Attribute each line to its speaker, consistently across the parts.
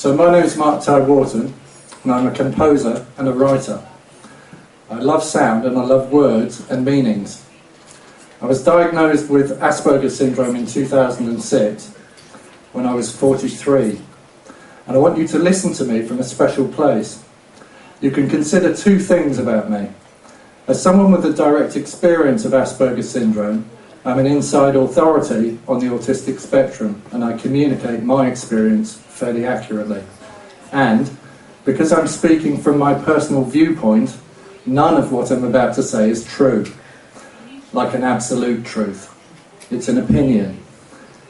Speaker 1: So my name is Gina Ty Wharton, and I'm a composer and a writer. I love sound and I love words and meanings. I was diagnosed with Asperger's syndrome in 2006 when I was 43. And I want you to listen to me from a special place. You can consider two things about me. As someone with a direct experience of Asperger's syndrome, I'm an inside authority on the autistic spectrum, and I communicate my experience fairly accurately. And because I'm speaking from my personal viewpoint, none of what I'm about to say is true, like an absolute truth. It's an opinion.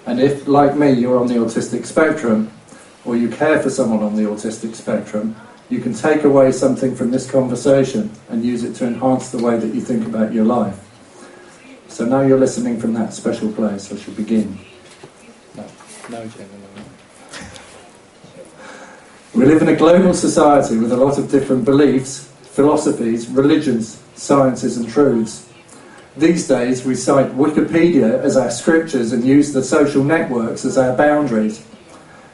Speaker 1: And if, like me, you're on the autistic spectrum, or you care for someone on the autistic spectrum, you can take away something from this conversation and use it to enhance the way that you think about your life. So now you're listening from that special place. I shall begin. No, we live in a global society with a lot of different beliefs, philosophies, religions, sciences and truths. These days we cite Wikipedia as our scriptures and use the social networks as our boundaries.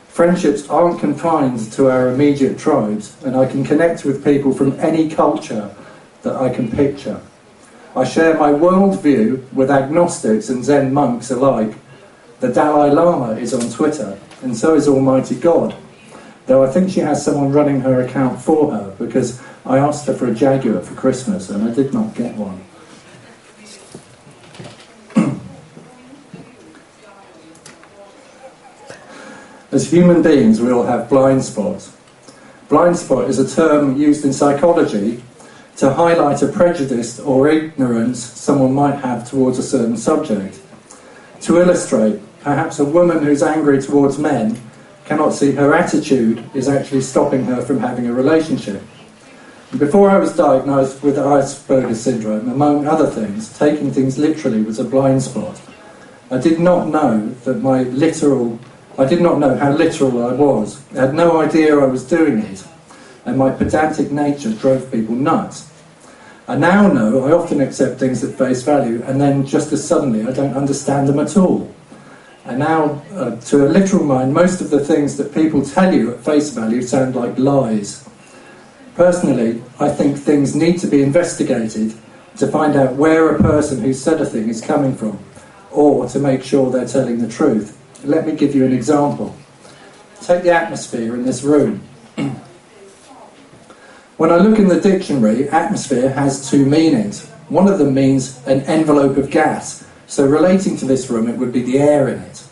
Speaker 1: Friendships aren't confined to our immediate tribes, and I can connect with people from any culture that I can picture. I share my worldview with agnostics and Zen monks alike. The Dalai Lama is on Twitter, and so is Almighty God, though I think she has someone running her account for her, because I asked her for a Jaguar for Christmas and I did not get one. As human beings, we all have blind spots. Blind spot is a term used in psychology to highlight a prejudice or ignorance someone might have towards a certain subject. To illustrate, perhaps a woman who's angry towards men cannot see her attitude is actually stopping her from having a relationship. Before I was diagnosed with Asperger's syndrome, among other things, taking things literally was a blind spot. I did not know how literal I was. I had no idea I was doing it, and my pedantic nature drove people nuts. I now know I often accept things at face value, and then just as suddenly I don't understand them at all. And now, to a literal mind, most of the things that people tell you at face value sound like lies. Personally, I think things need to be investigated to find out where a person who said a thing is coming from, or to make sure they're telling the truth. Let me give you an example. Take the atmosphere in this room. When I look in the dictionary, atmosphere has two meanings. One of them means an envelope of gas, so relating to this room it would be the air in it.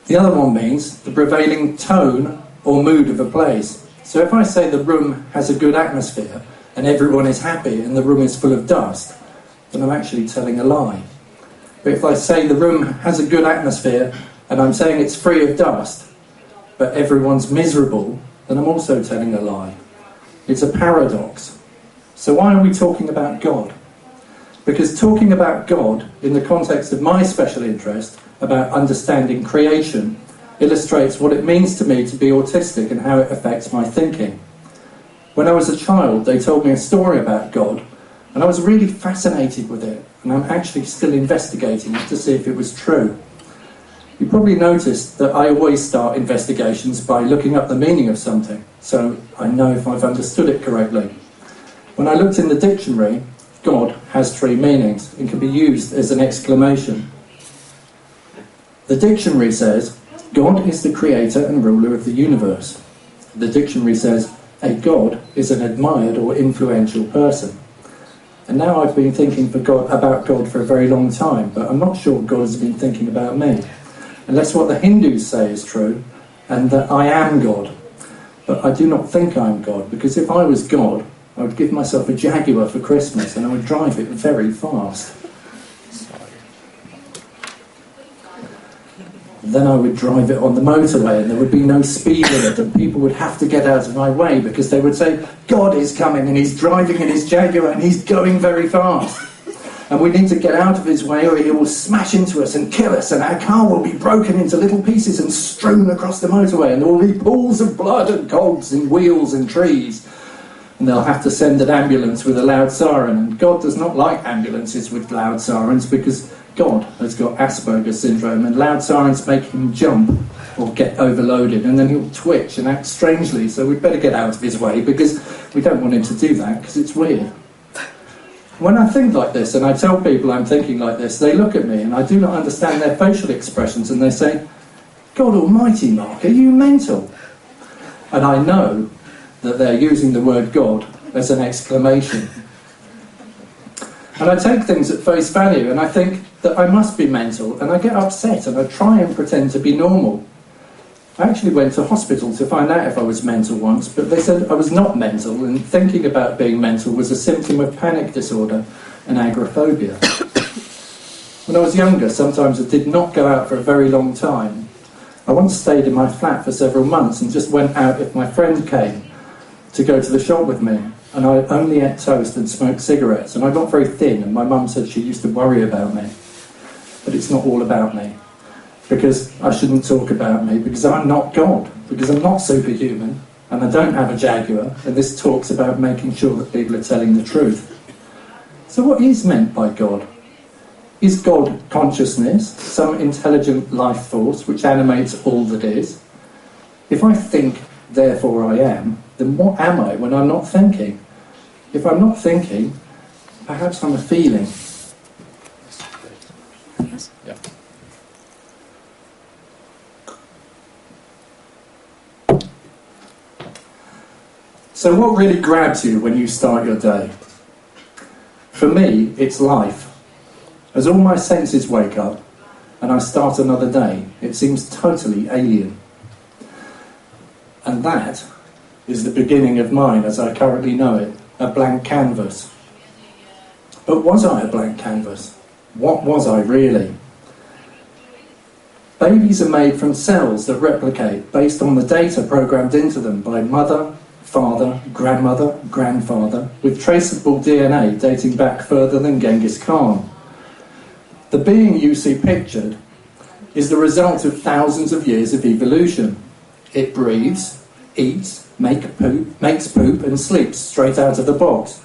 Speaker 1: The other one means the prevailing tone or mood of a place. So if I say the room has a good atmosphere and everyone is happy and the room is full of dust, then I'm actually telling a lie. But if I say the room has a good atmosphere and I'm saying it's free of dust, but everyone's miserable, then I'm also telling a lie. It's a paradox. So why are we talking about God? Because talking about God in the context of my special interest about understanding creation illustrates what it means to me to be autistic and how it affects my thinking. When I was a child, they told me a story about God, and I was really fascinated with it, and I'm actually still investigating it to see if it was true. You probably noticed that I always start investigations by looking up the meaning of something, so I know if I've understood it correctly. When I looked in the dictionary, God has three meanings and can be used as an exclamation. The dictionary says, God is the creator and ruler of the universe. The dictionary says, a God is an admired or influential person. And now I've been thinking about God for a very long time, but I'm not sure God has been thinking about me. Unless what the Hindus say is true, and that I am God. But I do not think I am God, because if I was God, I would give myself a Jaguar for Christmas and I would drive it very fast. Then I would drive it on the motorway and there would be no speed limit and people would have to get out of my way because they would say, God is coming and he's driving in his Jaguar and he's going very fast. And we need to get out of his way or he will smash into us and kill us and our car will be broken into little pieces and strewn across the motorway and there will be pools of blood and cogs and wheels and trees. And they'll have to send an ambulance with a loud siren. And God does not like ambulances with loud sirens because God has got Asperger's syndrome and loud sirens make him jump or get overloaded, and then he'll twitch and act strangely, so we'd better get out of his way because we don't want him to do that because it's weird. When I think like this and I tell people I'm thinking like this, they look at me and I do not understand their facial expressions and they say, "God almighty, Mark, are you mental?" And I know that they're using the word God as an exclamation. And I take things at face value and I think that I must be mental, and I get upset and I try and pretend to be normal. I actually went to hospital to find out if I was mental once, but they said I was not mental, and thinking about being mental was a symptom of panic disorder and agoraphobia. When I was younger, sometimes I did not go out for a very long time. I once stayed in my flat for several months and just went out if my friend came to go to the shop with me, and I only ate toast and smoked cigarettes, and I got very thin, and my mum said she used to worry about me. But it's not all about me. Because I shouldn't talk about me, because I'm not God, because I'm not superhuman, and I don't have a Jaguar, and this talks about making sure that people are telling the truth. So what is meant by God? Is God consciousness, some intelligent life force which animates all that is? If I think, therefore I am, then what am I when I'm not thinking? If I'm not thinking, perhaps I'm a feeling.
Speaker 2: Yes?
Speaker 1: Yeah. So what really grabs you when you start your day? For me, it's life. As all my senses wake up and I start another day, it seems totally alien. And that is the beginning of mine as I currently know it, a blank canvas. But was I a blank canvas? What was I really? Babies are made from cells that replicate based on the data programmed into them by mother, father, grandmother, grandfather, with traceable DNA dating back further than Genghis Khan. The being you see pictured is the result of thousands of years of evolution. It breathes, eats, makes poop and sleeps straight out of the box.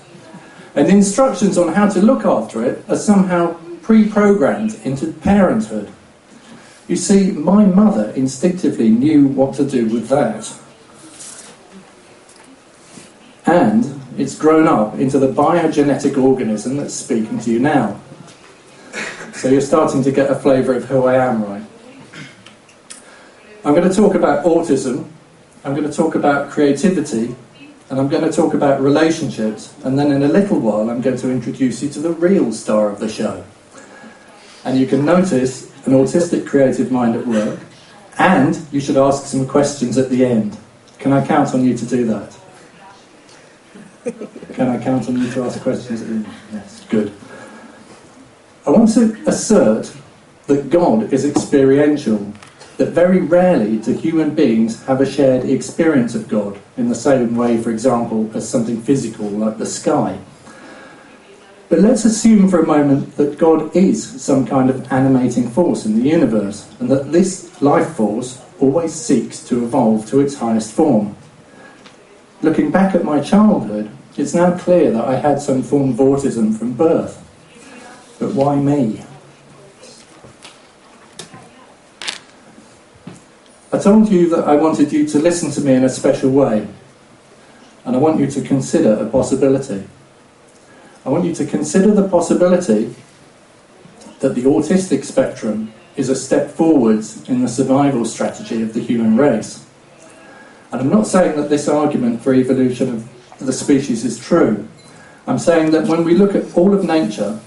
Speaker 1: And instructions on how to look after it are somehow pre-programmed into parenthood. You see, my mother instinctively knew what to do with that. And it's grown up into the biogenetic organism that's speaking to you now. So you're starting to get a flavour of who I am, right? I'm going to talk about autism, I'm going to talk about creativity, and I'm going to talk about relationships, and then in a little while I'm going to introduce you to the real star of the show. And you can notice an autistic creative mind at work, and you should ask some questions at the end. Can I count on you to do that? Can I count on you to ask questions at the end? Yes, good. I want to assert that God is experiential, that very rarely do human beings have a shared experience of God in the same way, for example, as something physical like the sky. But let's assume for a moment that God is some kind of animating force in the universe, and that this life force always seeks to evolve to its highest form. Looking back at my childhood, it's now clear that I had some form of autism from birth. But why me? I told you that I wanted you to listen to me in a special way, and I want you to consider a possibility. I want you to consider the possibility that the autistic spectrum is a step forwards in the survival strategy of the human race. And I'm not saying that this argument for evolution of the species is true. I'm saying that when we look at all of nature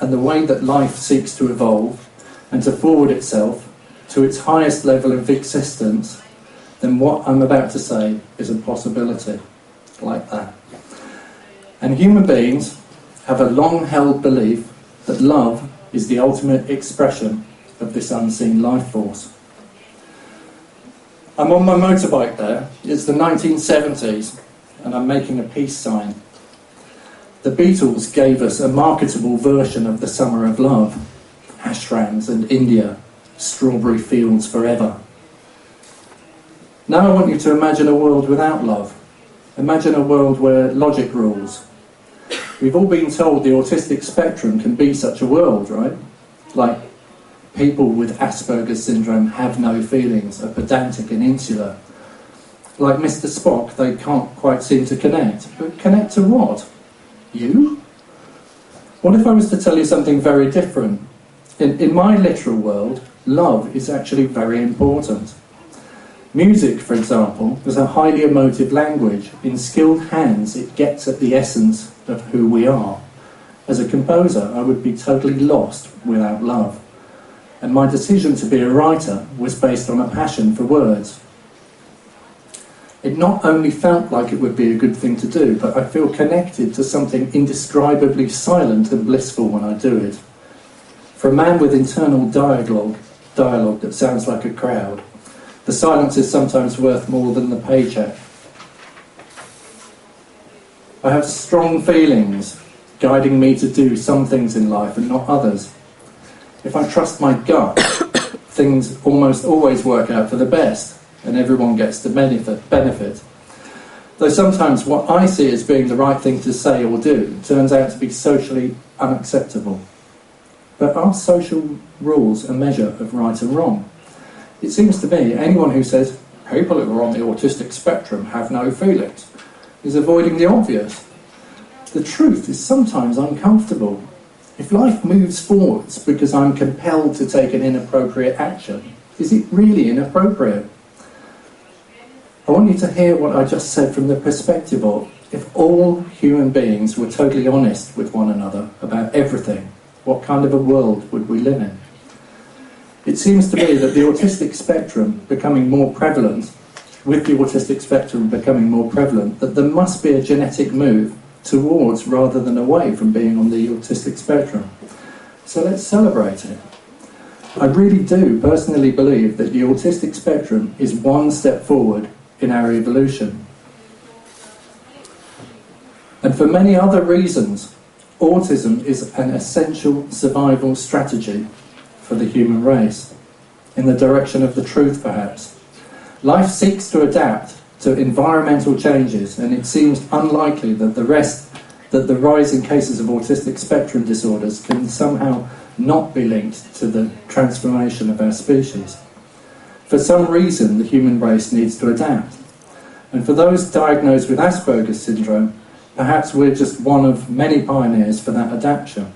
Speaker 1: and the way that life seeks to evolve and to forward itself to its highest level of existence, then what I'm about to say is a possibility like that. And human beings have a long-held belief that love is the ultimate expression of this unseen life force. I'm on my motorbike there. It's the 1970s, and I'm making a peace sign. The Beatles gave us a marketable version of the Summer of Love. Ashrams and India, strawberry fields forever. Now I want you to imagine a world without love. Imagine a world where logic rules. We've all been told the autistic spectrum can be such a world, right? like people with Asperger's syndrome have no feelings, are pedantic and insular. Like Mr. Spock, they can't quite seem to connect. But connect to what? You? What if I was to tell you something very different? In my literal world, love is actually very important. Music, for example, is a highly emotive language. In skilled hands, it gets at the essence of who we are. As a composer, I would be totally lost without love. And my decision to be a writer was based on a passion for words. It not only felt like it would be a good thing to do, but I feel connected to something indescribably silent and blissful when I do it. For a man with internal dialogue that sounds like a crowd, the silence is sometimes worth more than the paycheck. I have strong feelings guiding me to do some things in life and not others. If I trust my gut, things almost always work out for the best, and everyone gets the benefit. Though sometimes what I see as being the right thing to say or do turns out to be socially unacceptable. But are social rules a measure of right and wrong? It seems to me anyone who says people who are on the autistic spectrum have no feelings is avoiding the obvious. The truth is sometimes uncomfortable. If life moves forwards because I'm compelled to take an inappropriate action, is it really inappropriate? I want you to hear what I just said from the perspective of, if all human beings were totally honest with one another about everything, what kind of a world would we live in? It seems to me that the autistic spectrum becoming more prevalent, that there must be a genetic move towards rather than away from being on the autistic spectrum. So let's celebrate it. I really do personally believe that the autistic spectrum is one step forward in our evolution. And for many other reasons, autism is an essential survival strategy for the human race, in the direction of the truth perhaps. Life seeks to adapt to environmental changes, and it seems unlikely that the rise in cases of autistic spectrum disorders can somehow not be linked to the transformation of our species. For some reason, the human race needs to adapt. And for those diagnosed with Asperger's syndrome, perhaps we're just one of many pioneers for that adaptation.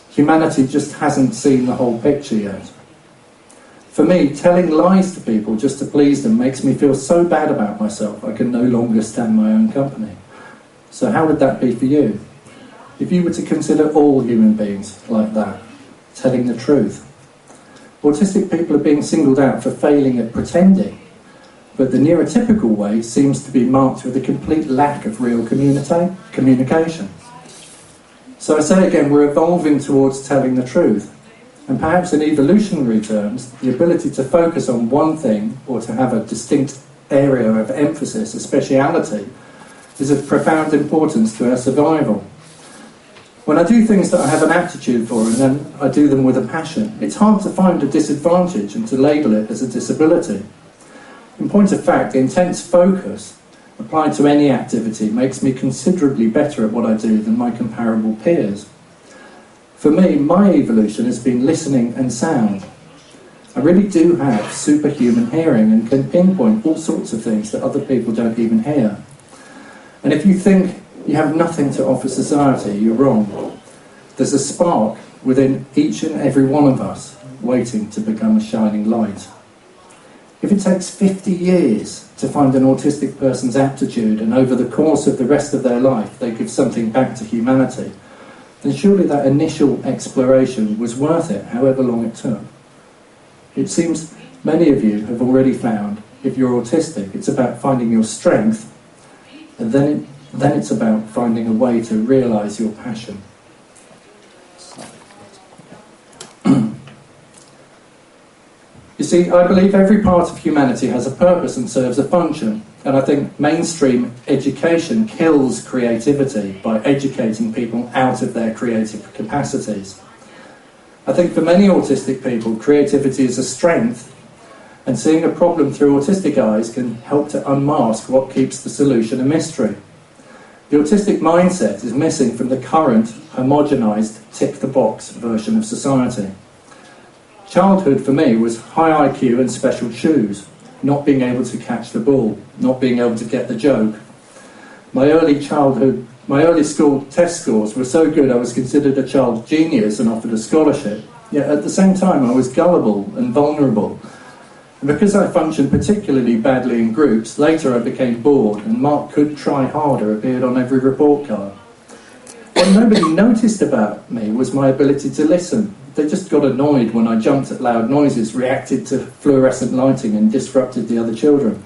Speaker 1: Humanity just hasn't seen the whole picture yet. For me, telling lies to people just to please them makes me feel so bad about myself I can no longer stand my own company. So how would that be for you? If you were to consider all human beings like that, telling the truth. Autistic people are being singled out for failing at pretending, but the neurotypical way seems to be marked with a complete lack of real communication. So I say again, we're evolving towards telling the truth. And perhaps in evolutionary terms, the ability to focus on one thing or to have a distinct area of emphasis, a speciality, is of profound importance to our survival. When I do things that I have an aptitude for and then I do them with a passion, it's hard to find a disadvantage and to label it as a disability. In point of fact, the intense focus applied to any activity makes me considerably better at what I do than my comparable peers. For me, my evolution has been listening and sound. I really do have superhuman hearing and can pinpoint all sorts of things that other people don't even hear. And if you think you have nothing to offer society, you're wrong. There's a spark within each and every one of us waiting to become a shining light. If it takes 50 years to find an autistic person's aptitude and over the course of the rest of their life they give something back to humanity, then surely that initial exploration was worth it, however long it took. It seems many of you have already found, if you're autistic, it's about finding your strength, and then it's about finding a way to realise your passion. You see, I believe every part of humanity has a purpose and serves a function, and I think mainstream education kills creativity by educating people out of their creative capacities. I think for many autistic people, creativity is a strength, and seeing a problem through autistic eyes can help to unmask what keeps the solution a mystery. The autistic mindset is missing from the current homogenised tick-the-box version of society. Childhood for me was high IQ and special shoes, not being able to catch the ball, not being able to get the joke. My early school test scores were so good I was considered a child genius and offered a scholarship, yet at the same time I was gullible and vulnerable. And because I functioned particularly badly in groups, later I became bored and "Mark could try harder" appeared on every report card. What nobody noticed about me was my ability to listen. They just got annoyed when I jumped at loud noises, reacted to fluorescent lighting and disrupted the other children.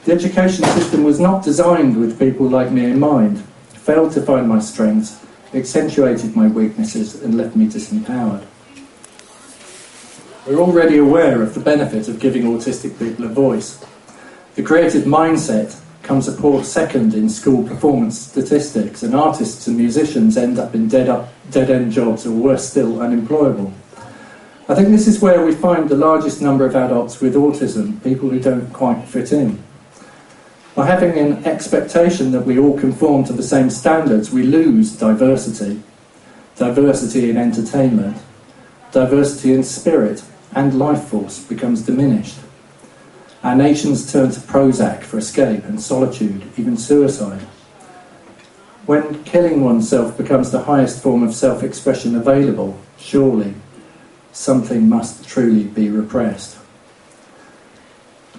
Speaker 1: The education system was not designed with people like me in mind, failed to find my strengths, accentuated my weaknesses and left me disempowered. We're already aware of the benefit of giving autistic people a voice. The creative mindset comes a poor second in school performance statistics, and artists and musicians end up in dead-end jobs, or worse still, unemployable. I think this is where we find the largest number of adults with autism, people who don't quite fit in. By having an expectation that we all conform to the same standards, we lose diversity. Diversity in entertainment, diversity in spirit and life force becomes diminished. Our nations turn to Prozac for escape and solitude, even suicide. When killing oneself becomes the highest form of self-expression available, surely something must truly be repressed.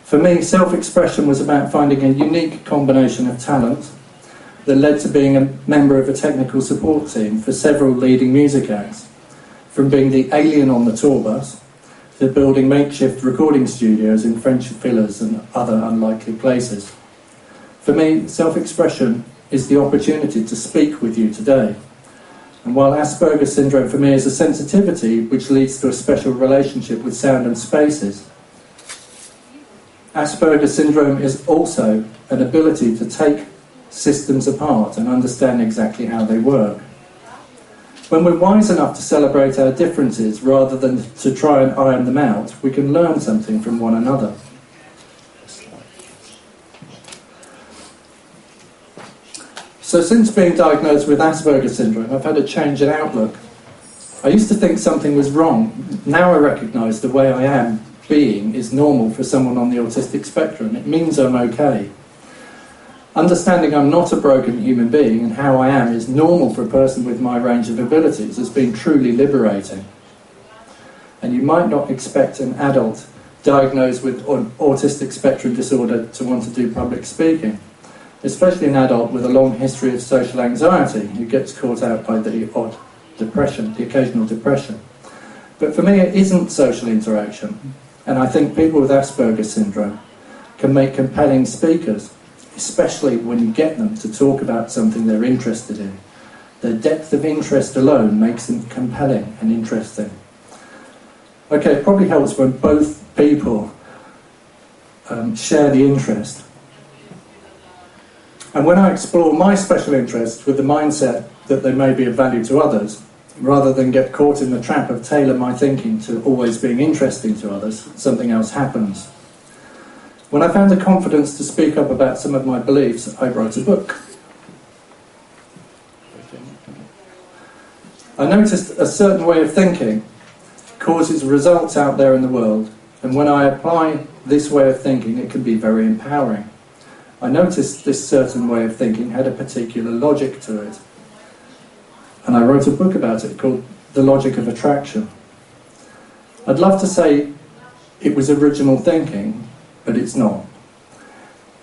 Speaker 1: For me, self-expression was about finding a unique combination of talent that led to being a member of a technical support team for several leading music acts, from being the alien on the tour bus to building makeshift recording studios in French villas and other unlikely places. For me, self-expression is the opportunity to speak with you today. And while Asperger's syndrome for me is a sensitivity which leads to a special relationship with sound and spaces, Asperger's syndrome is also an ability to take systems apart and understand exactly how they work. When we're wise enough to celebrate our differences rather than to try and iron them out, we can learn something from one another. So since being diagnosed with Asperger's syndrome, I've had a change in outlook. I used to think something was wrong. Now I recognise the way I am being is normal for someone on the autistic spectrum. It means I'm okay. Understanding I'm not a broken human being and how I am is normal for a person with my range of abilities has been truly liberating. And you might not expect an adult diagnosed with autistic spectrum disorder to want to do public speaking, especially an adult with a long history of social anxiety who gets caught out by the odd depression, the occasional depression. But for me it isn't social interaction, and I think people with Asperger's syndrome can make compelling speakers, especially when you get them to talk about something they're interested in. Their depth of interest alone makes them compelling and interesting. Okay, it probably helps when both people share the interest. And when I explore my special interests with the mindset that they may be of value to others, rather than get caught in the trap of tailor my thinking to always being interesting to others, something else happens. When I found the confidence to speak up about some of my beliefs, I wrote a book. I noticed a certain way of thinking causes results out there in the world, and when I apply this way of thinking, it can be very empowering. I noticed this certain way of thinking had a particular logic to it, and I wrote a book about it called The Logic of Attraction. I'd love to say it was original thinking, but it's not.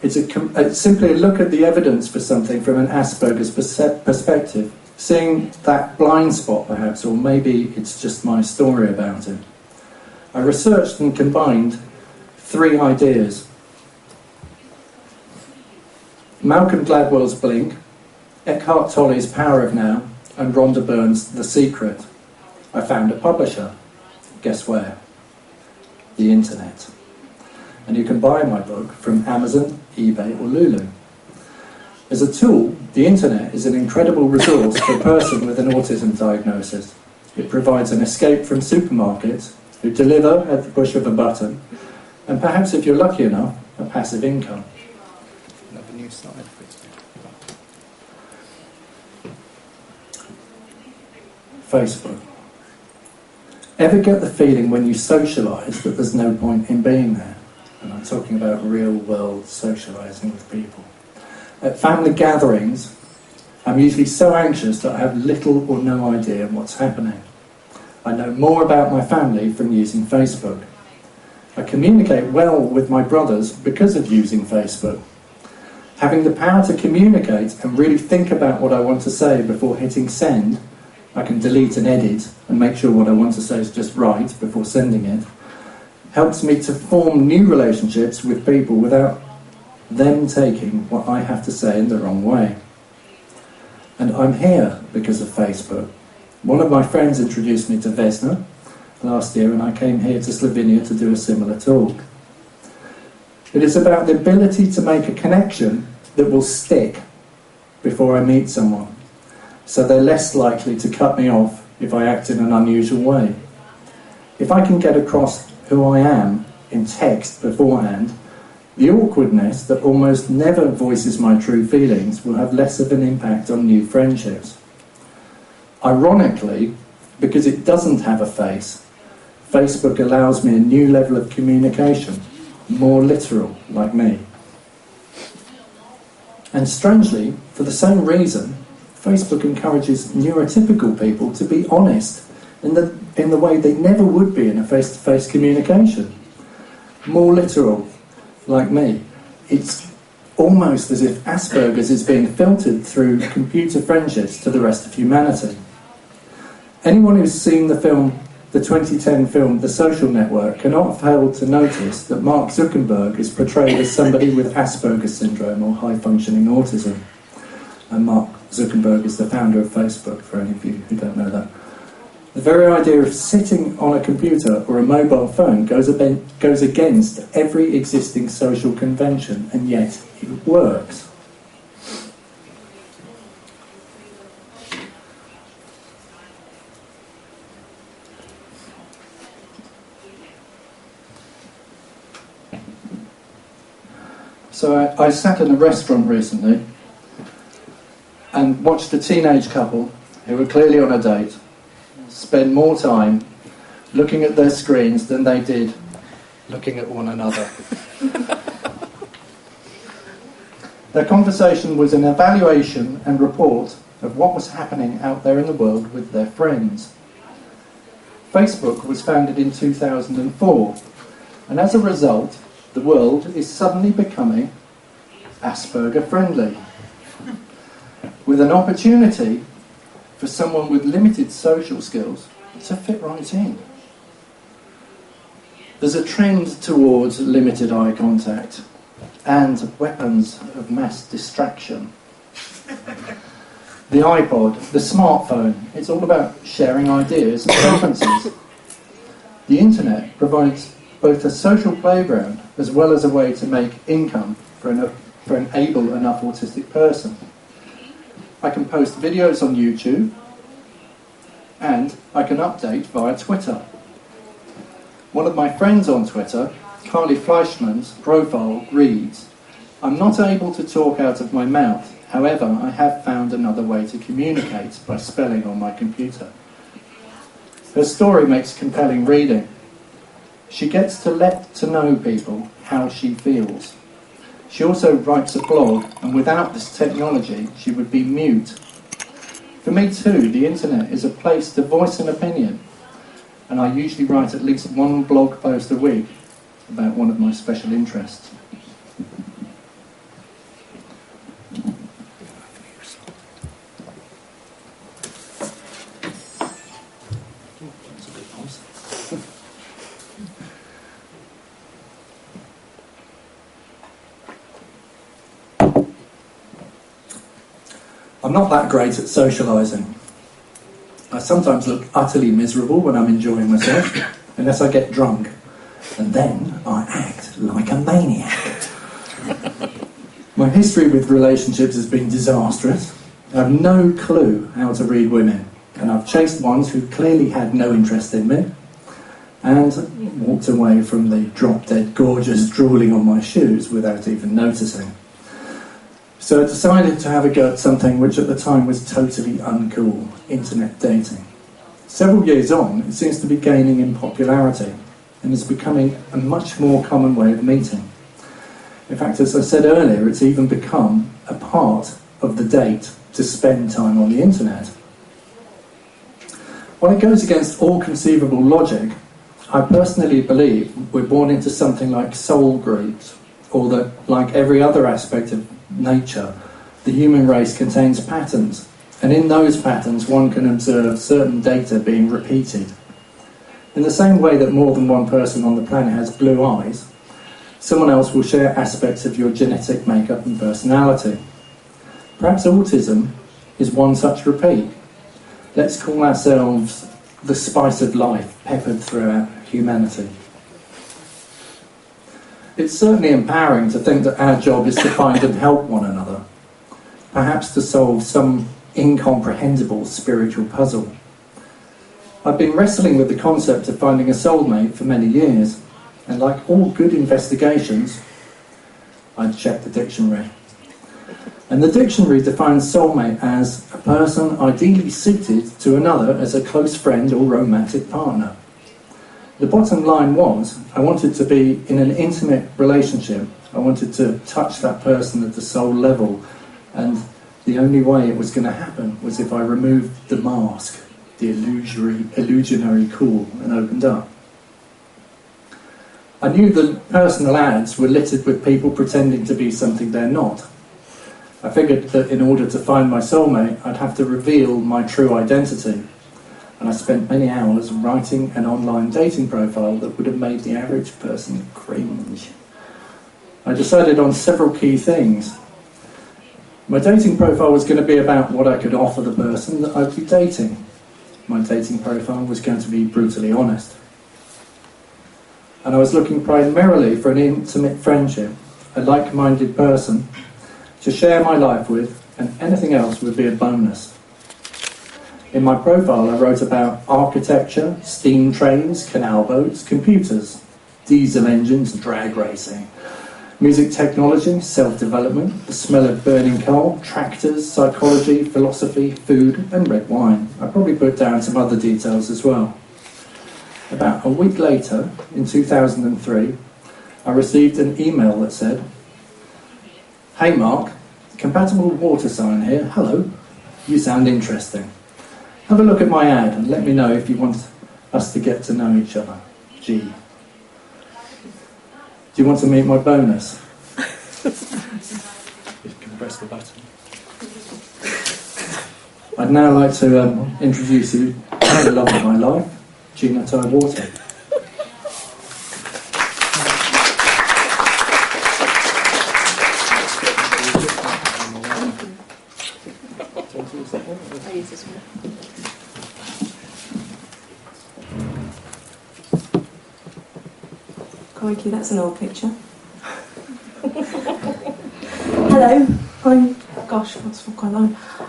Speaker 1: It's simply a look at the evidence for something from an Asperger's perspective, seeing that blind spot perhaps, or maybe it's just my story about it. I researched and combined 3 ideas. Malcolm Gladwell's Blink, Eckhart Tolle's Power of Now, and Rhonda Byrne's The Secret. I found a publisher. Guess where? The internet. And you can buy my book from Amazon, eBay or Lulu. As a tool, the internet is an incredible resource for a person with an autism diagnosis. It provides an escape from supermarkets who deliver at the push of a button, and perhaps if you're lucky enough, a passive income. Another new slide, please. Facebook. Ever get the feeling when you socialise that there's no point in being there? And I'm talking about real-world socialising with people. At family gatherings, I'm usually so anxious that I have little or no idea what's happening. I know more about my family from using Facebook. I communicate well with my brothers because of using Facebook. Having the power to communicate and really think about what I want to say before hitting send, I can delete and edit and make sure what I want to say is just right before sending it, helps me to form new relationships with people without them taking what I have to say in the wrong way. And I'm here because of Facebook. One of my friends introduced me to Vesna last year, and I came here to Slovenia to do a similar talk. It is about the ability to make a connection that will stick before I meet someone, so they're less likely to cut me off if I act in an unusual way. If I can get across who I am in text beforehand, the awkwardness that almost never voices my true feelings will have less of an impact on new friendships. Ironically, because it doesn't have a face, Facebook allows me a new level of communication, more literal, like me. And strangely, for the same reason, Facebook encourages neurotypical people to be honest in the way they never would be in a face-to-face communication. More literal, like me. It's almost as if Asperger's is being filtered through computer friendships to the rest of humanity. Anyone who's seen the 2010 film The Social Network cannot have failed to notice that Mark Zuckerberg is portrayed as somebody with Asperger's syndrome or high-functioning autism. And Mark Zuckerberg is the founder of Facebook, for any of you who don't know that. The very idea of sitting on a computer or a mobile phone goes against every existing social convention, and yet it works. So I sat in a restaurant recently and watched a teenage couple who were clearly on a date spend more time looking at their screens than they did looking at one another. Their conversation was an evaluation and report of what was happening out there in the world with their friends. Facebook was founded in 2004, and as a result, the world is suddenly becoming Asperger friendly, with an opportunity for someone with limited social skills to fit right in. There's a trend towards limited eye contact and weapons of mass distraction. The iPod, the smartphone, it's all about sharing ideas and preferences. The internet provides both a social playground as well as a way to make income for an able enough autistic person. I can post videos on YouTube, and I can update via Twitter. One of my friends on Twitter, Carly Fleischman's profile reads, "I'm not able to talk out of my mouth, however I have found another way to communicate by spelling on my computer." Her story makes compelling reading. She gets to let to know people how she feels. She also writes a blog, and without this technology, she would be mute. For me too, the internet is a place to voice an opinion, and I usually write at least one blog post a week about one of my special interests. I'm not that great at socialising. I sometimes look utterly miserable when I'm enjoying myself, unless I get drunk, and then I act like a maniac. My history with relationships has been disastrous. I have no clue how to read women, and I've chased ones who clearly had no interest in me, and walked away from the drop-dead gorgeous drooling on my shoes without even noticing. So I decided to have a go at something which at the time was totally uncool: internet dating. Several years on, it seems to be gaining in popularity and is becoming a much more common way of meeting. In fact, as I said earlier, it's even become a part of the date to spend time on the internet. While it goes against all conceivable logic, I personally believe we're born into something like soul groups, or that, like every other aspect of nature, the human race contains patterns, and in those patterns one can observe certain data being repeated. In the same way that more than one person on the planet has blue eyes, someone else will share aspects of your genetic makeup and personality. Perhaps autism is one such repeat. Let's call ourselves the spice of life peppered throughout humanity. It's certainly empowering to think that our job is to find and help one another, perhaps to solve some incomprehensible spiritual puzzle. I've been wrestling with the concept of finding a soulmate for many years, and like all good investigations, I'd checked the dictionary. And the dictionary defines soulmate as a person ideally suited to another as a close friend or romantic partner. The bottom line was, I wanted to be in an intimate relationship. I wanted to touch that person at the soul level, and the only way it was going to happen was if I removed the mask, the illusionary cool, and opened up. I knew the personal ads were littered with people pretending to be something they're not. I figured that in order to find my soulmate, I'd have to reveal my true identity. And I spent many hours writing an online dating profile that would have made the average person cringe. I decided on several key things. My dating profile was going to be about what I could offer the person that I'd be dating. My dating profile was going to be brutally honest. And I was looking primarily for an intimate friendship, a like-minded person to share my life with, and anything else would be a bonus. In my profile I wrote about architecture, steam trains, canal boats, computers, diesel engines, drag racing, music technology, self-development, the smell of burning coal, tractors, psychology, philosophy, food and red wine. I probably put down some other details as well. About a week later, in 2003, I received an email that said, "Hey Mark, compatible water sign here, hello, you sound interesting. Have a look at my ad and let me know if you want us to get to know each other. G. Do you want to meet my bonus?" You can press the button. I'd now like to introduce you to the love of my life, Gina Ty Wharton.
Speaker 2: I use this one. Crikey, that's an old picture. Hello,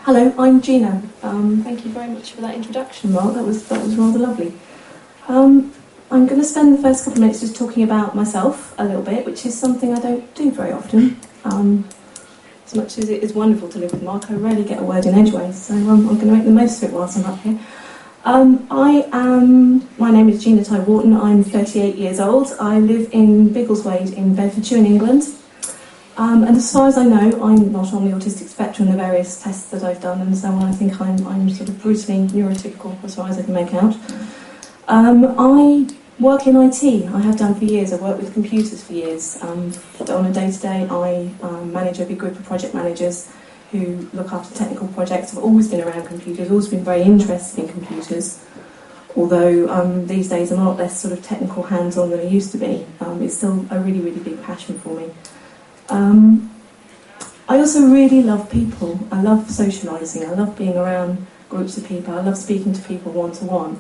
Speaker 2: Hello, I'm Gina. Thank you very much for that introduction, Mark. That was rather lovely. I'm going to spend the first couple of minutes just talking about myself a little bit, which is something I don't do very often. As much as it is wonderful to live with Mark, I rarely get a word in edgeways, so I'm going to make the most of it whilst I'm up here. My name is Gina Ty Wharton. I'm 38 years old. I live in Biggleswade in Bedfordshire in England. And as far as I know, I'm not on the autistic spectrum, the various tests that I've done and so on. I think I'm sort of brutally neurotypical as far as I can make out. I work in IT. I have done for years. I've worked with computers for years. On a day-to-day, I manage a big group of project managers who look after technical projects. I've always been around computers, always been very interested in computers, although these days I'm a lot less sort of technical hands-on than I used to be. It's still a really, really big passion for me. I also really love people. I love socialising. I love being around groups of people. I love speaking to people one-to-one.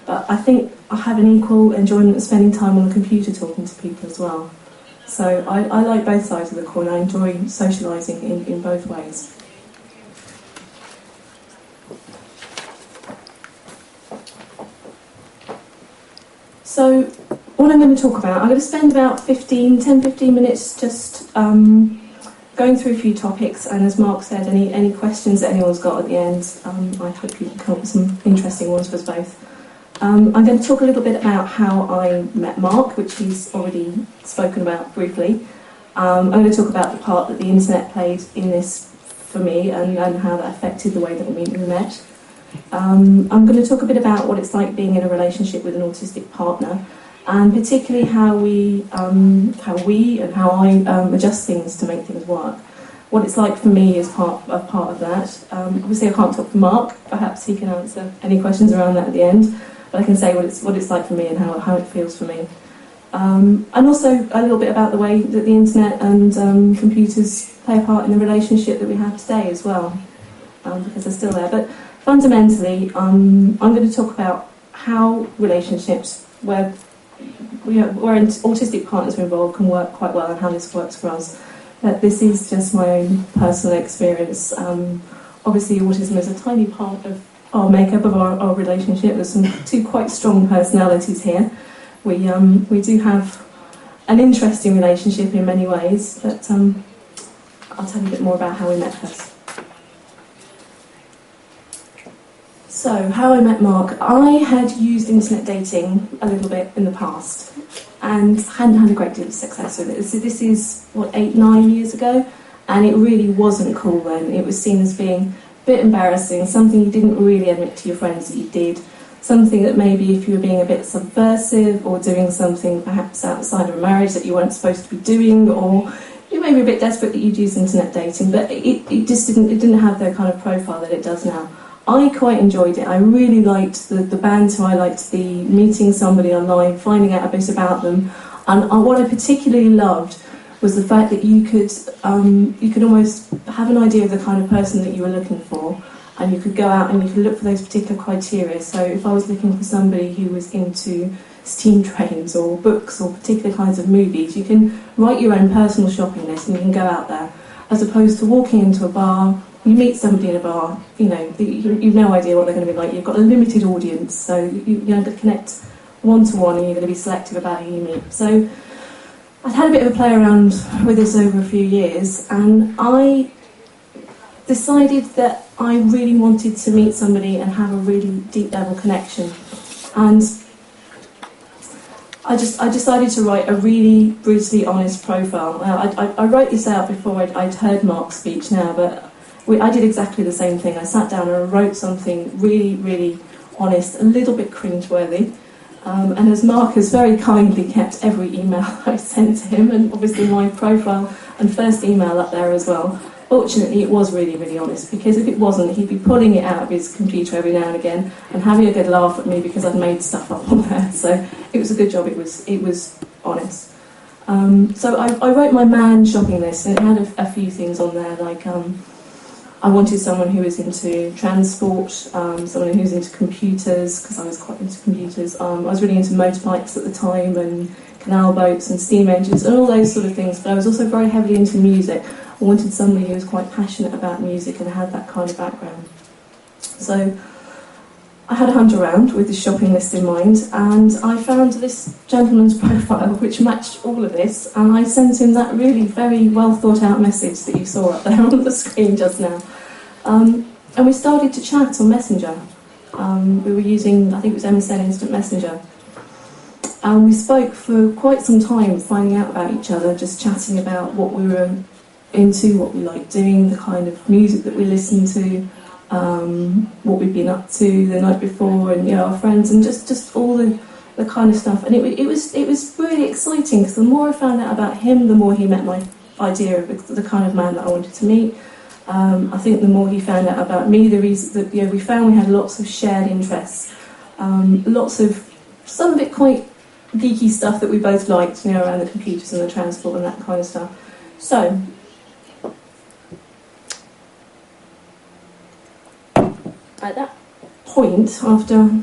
Speaker 2: But I think I have an equal enjoyment of spending time on the computer talking to people as well. So I like both sides of the coin. I enjoy socialising in both ways. So what I'm going to talk about, I'm going to spend about 10-15 minutes just going going through a few topics, and as Mark said, any questions that anyone's got at the end, I hope you can come up with some interesting ones for us both. I'm going to talk a little bit about how I met Mark, which he's already spoken about briefly. I'm going to talk about the part that the internet played in this for me and how that affected the way that we met. I'm going to talk a bit about what it's like being in a relationship with an autistic partner, and particularly how I adjust things to make things work. What it's like for me is part of that. Obviously, I can't talk for Mark. Perhaps he can answer any questions around that at the end. But I can say what it's like for me and how it feels for me. And also a little bit about the way that the internet and computers play a part in the relationship that we have today as well, because they're still there. But fundamentally, I'm going to talk about how relationships where autistic partners are involved can work quite well, and how this works for us. This is just my own personal experience. Obviously, autism is a tiny part of our makeup of our relationship. There's two quite strong personalities here. We do have an interesting relationship in many ways, but I'll tell you a bit more about how we met first. So, how I met Mark. I had used internet dating a little bit in the past and hadn't had a great deal of success with it. So this is, 8-9 years ago, and it really wasn't cool then. It was seen as being a bit embarrassing, something you didn't really admit to your friends that you did, something that maybe if you were being a bit subversive or doing something perhaps outside of a marriage that you weren't supposed to be doing, or you may be a bit desperate that you'd use internet dating, but it didn't have the kind of profile that it does now. I quite enjoyed it. I really liked the banter. I liked the meeting somebody online, finding out a bit about them, and what I particularly loved was the fact that you could almost have an idea of the kind of person that you were looking for, and you could go out and you could look for those particular criteria. So if I was looking for somebody who was into steam trains or books or particular kinds of movies, you can write your own personal shopping list and you can go out there, as opposed to walking into a bar. You meet somebody in a bar, you've no idea what they're going to be like. You've got a limited audience, so you're going to connect one-to-one and you're going to be selective about who you meet. So I'd had a bit of a play around with this over a few years, and I decided that I really wanted to meet somebody and have a really deep level connection. And I decided to write a really brutally honest profile. I wrote this out before I'd heard Mark's speech now, but I did exactly the same thing. I sat down and I wrote something really, really honest, a little bit cringeworthy. And as Mark has very kindly kept every email I sent to him, and obviously my profile and first email up there as well, fortunately it was really, really honest, because if it wasn't, he'd be pulling it out of his computer every now and again and having a good laugh at me because I'd made stuff up on there. So it was a good job, it was honest. So I wrote my man shopping list, and it had a few things on there, like I wanted someone who was into transport, someone who was into computers, because I was quite into computers. I was really into motorbikes at the time, and canal boats and steam engines and all those sort of things, but I was also very heavily into music. I wanted somebody who was quite passionate about music and had that kind of background. So I had a hunt around with this shopping list in mind, and I found this gentleman's profile which matched all of this, and I sent him that really very well thought out message that you saw up there on the screen just now. And we started to chat on Messenger. We were using, I think it was MSN Instant Messenger. And we spoke for quite some time, finding out about each other, just chatting about what we were into, what we liked doing, the kind of music that we listened to, what we'd been up to the night before, and our friends, and just all the kind of stuff. And it was really exciting, because the more I found out about him, the more he met my idea of the kind of man that I wanted to meet. I think the more he found out about me, the reason that we found we had lots of shared interests, lots of some of it quite geeky stuff that we both liked, around the computers and the transport and that kind of stuff. So at that point, after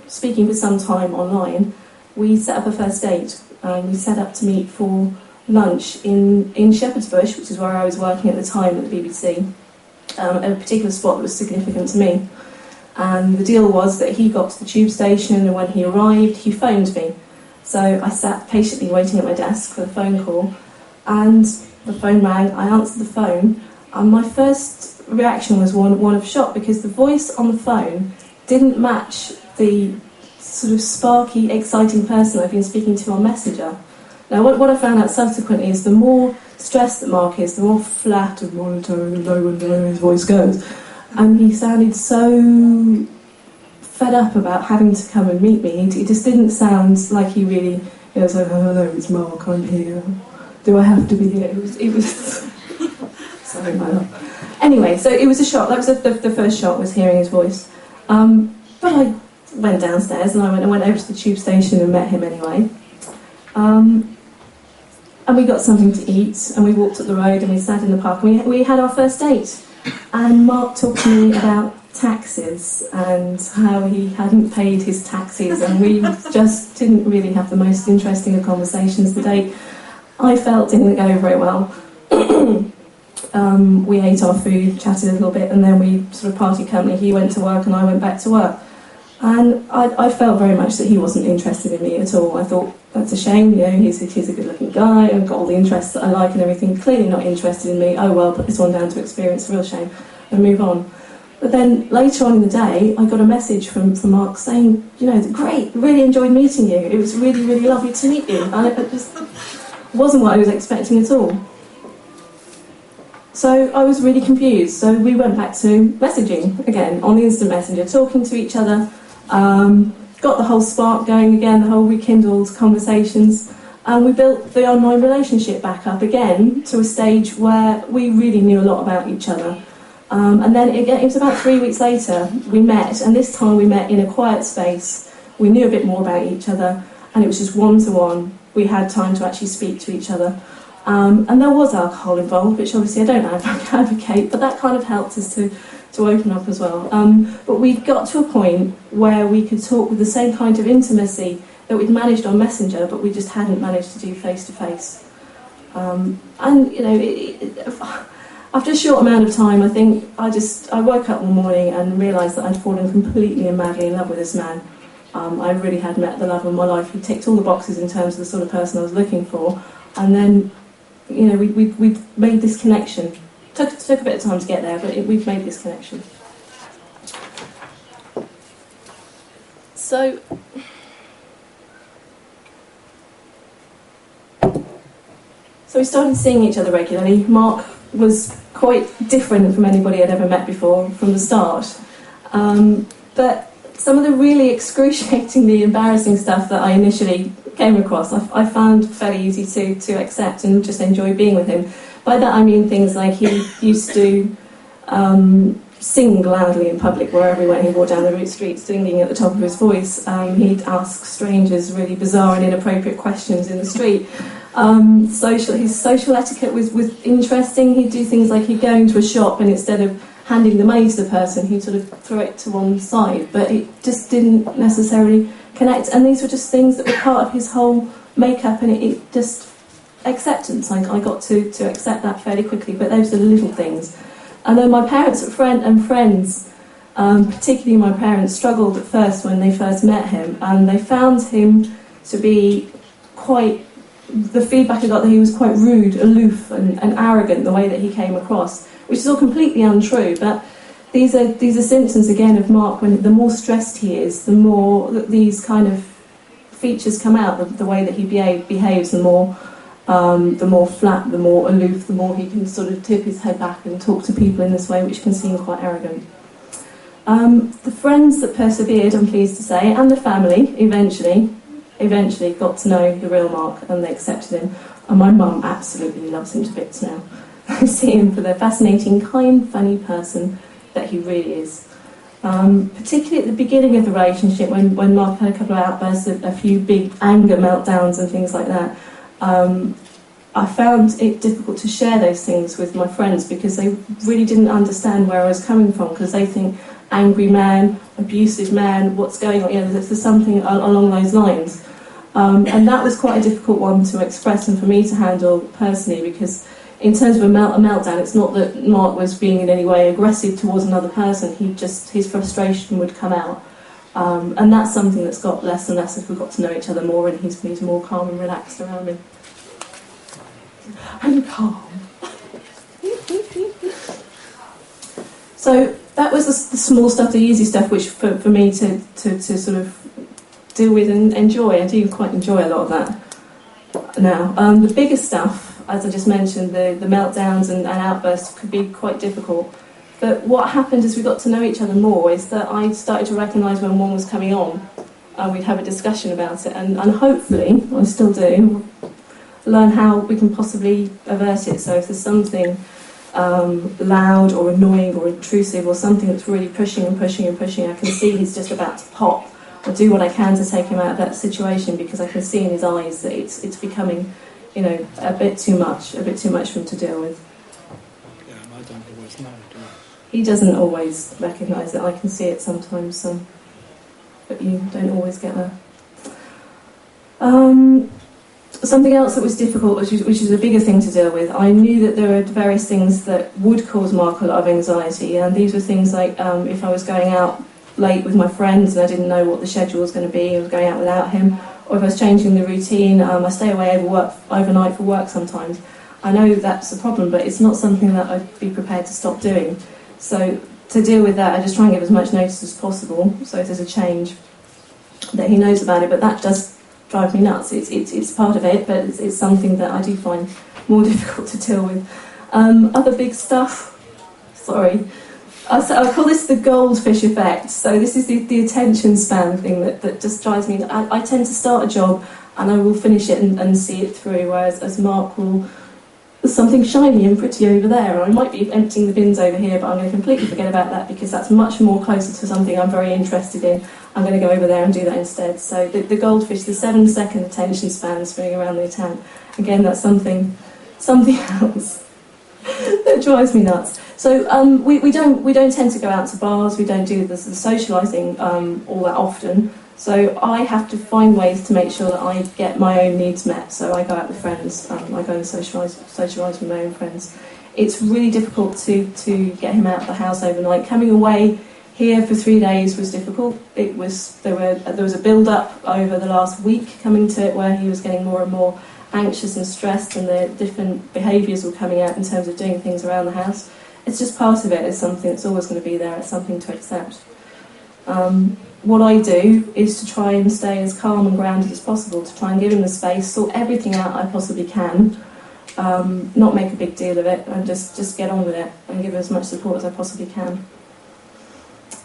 Speaker 2: speaking for some time online, we set up a first date. We set up to meet for lunch in Shepherd's Bush, which is where I was working at the time at the BBC, at a particular spot that was significant to me. And the deal was that he got to the tube station, and when he arrived, he phoned me. So I sat patiently waiting at my desk for the phone call, and the phone rang, I answered the phone, and my first reaction was one of shock, because the voice on the phone didn't match the sort of sparky, exciting person I've been speaking to on Messenger. Now, what I found out subsequently is the more stressed that Mark is, the more flat and monotone and low and low his voice goes. And he sounded so fed up about having to come and meet me. It just didn't sound like he really, was like, oh no, it's Mark, I'm here. Do I have to be here? It was sorry about that. Anyway, so it was a shock. That was the first shock, was hearing his voice. But I went downstairs and I went over to the tube station and met him anyway. And we got something to eat, and we walked up the road and we sat in the park, and we had our first date. And Mark talked to me about taxes and how he hadn't paid his taxes, and we just didn't really have the most interesting of conversations. The date, I felt, didn't go very well. We ate our food, chatted a little bit, and then we sort of party company. He went to work and I went back to work. And I felt very much that he wasn't interested in me at all. I thought, that's a shame, he's a good-looking guy, I've got all the interests that I like and everything, clearly not interested in me. Oh well, put this one down to experience, a real shame, and move on. But then later on in the day, I got a message from Mark saying, great, really enjoyed meeting you. It was really, really lovely to meet you. And it just wasn't what I was expecting at all. So I was really confused. So we went back to messaging again on the instant messenger, talking to each other. Got the whole spark going again, the whole rekindled conversations, and we built the online relationship back up again to a stage where we really knew a lot about each other. And then it was about 3 weeks later we met, and this time we met in a quiet space. We knew a bit more about each other, and it was just one-to-one. We had time to actually speak to each other. And there was alcohol involved, which obviously I don't advocate, but that kind of helped us to open up as well. But we got to a point where we could talk with the same kind of intimacy that we'd managed on Messenger, but we just hadn't managed to do face-to-face. After a short amount of time, I think I woke up one morning and realised that I'd fallen completely and madly in love with this man. I really had met the love of my life. He ticked all the boxes in terms of the sort of person I was looking for. And then, we made this connection. Took a bit of time to get there, but we've made this connection. So we started seeing each other regularly. Mark was quite different from anybody I'd ever met before from the start. But some of the really excruciatingly embarrassing stuff that I initially came across, I found fairly easy to accept and just enjoy being with him. By that I mean things like he used to sing loudly in public wherever he went. He walked down the street singing at the top of his voice. He'd ask strangers really bizarre and inappropriate questions in the street. His social etiquette was interesting. He'd do things like he'd go into a shop and instead of handing the money to the person, he'd sort of throw it to one side, but it just didn't necessarily connect. And these were just things that were part of his whole makeup, and it just acceptance. I got to accept that fairly quickly, but those are the little things. And then my parents and friends, particularly my parents, struggled at first when they first met him, and they found him to be quite, the feedback I got that he was quite rude, aloof and arrogant, the way that he came across, which is all completely untrue, but these are symptoms again of Mark. When the more stressed he is, the more that these kind of features come out, the way that he behaves, the more flat, the more aloof, the more he can sort of tip his head back and talk to people in this way, which can seem quite arrogant. The friends that persevered, I'm pleased to say, and the family eventually got to know the real Mark, and they accepted him. And my mum absolutely loves him to bits now. I see him for the fascinating, kind, funny person that he really is. Particularly at the beginning of the relationship, when Mark had a couple of outbursts, a few big anger meltdowns and things like that, I found it difficult to share those things with my friends because they really didn't understand where I was coming from, because they think angry man, abusive man, what's going on, there's something along those lines. And that was quite a difficult one to express and for me to handle personally, because in terms of a meltdown, it's not that Mark was being in any way aggressive towards another person, his frustration would come out. And that's something that's got less and less as we've got to know each other more, and he's more calm and relaxed around me. and calm. So that was the small stuff, the easy stuff, which for me to sort of deal with and enjoy. I do quite enjoy a lot of that now. The bigger stuff, as I just mentioned, the meltdowns and outbursts could be quite difficult. But what happened as we got to know each other more is that I started to recognise when one was coming on, and we'd have a discussion about it, and hopefully, I still do, learn how we can possibly avert it. So if there's something loud or annoying or intrusive or something that's really pushing and pushing and pushing, I can see he's just about to pop. I do what I can to take him out of that situation because I can see in his eyes that it's becoming, a bit too much for him to deal with.
Speaker 3: Yeah, I don't always know, do I?
Speaker 2: He doesn't always recognise it. I can see it sometimes, but you don't always get there. Something else that was difficult, which is a bigger thing to deal with, I knew that there were various things that would cause Mark a lot of anxiety, and these were things like if I was going out late with my friends and I didn't know what the schedule was going to be, I was going out without him, or if I was changing the routine. I stay away overnight for work sometimes. I know that's a problem, but it's not something that I'd be prepared to stop doing. So to deal with that, I just try and give as much notice as possible, so if there's a change, that he knows about it. But that does drive me nuts. It's part of it, but it's something that I do find more difficult to deal with. Other big stuff, sorry, I call this the goldfish effect. So this is the attention span thing that just drives me. I tend to start a job and I will finish it and see it through, whereas as Mark will, there's something shiny and pretty over there, and I might be emptying the bins over here, but I'm going to completely forget about that because that's much more closer to something I'm very interested in. I'm going to go over there and do that instead. So the goldfish, the 7-second attention span spinning around the account, again, that's something else that drives me nuts. So we don't tend to go out to bars, we don't do the socialising all that often. So I have to find ways to make sure that I get my own needs met. So I go out with friends, I go and socialise with my own friends. It's really difficult to get him out of the house overnight. Coming away here for 3 days was difficult. There was a build-up over the last week coming to it where he was getting more and more anxious and stressed, and the different behaviours were coming out in terms of doing things around the house. It's just part of it. It's something that's always going to be there. It's something to accept. What I do is to try and stay as calm and grounded as possible, to try and give him the space, sort everything out I possibly can, not make a big deal of it, and just get on with it and give him as much support as I possibly can.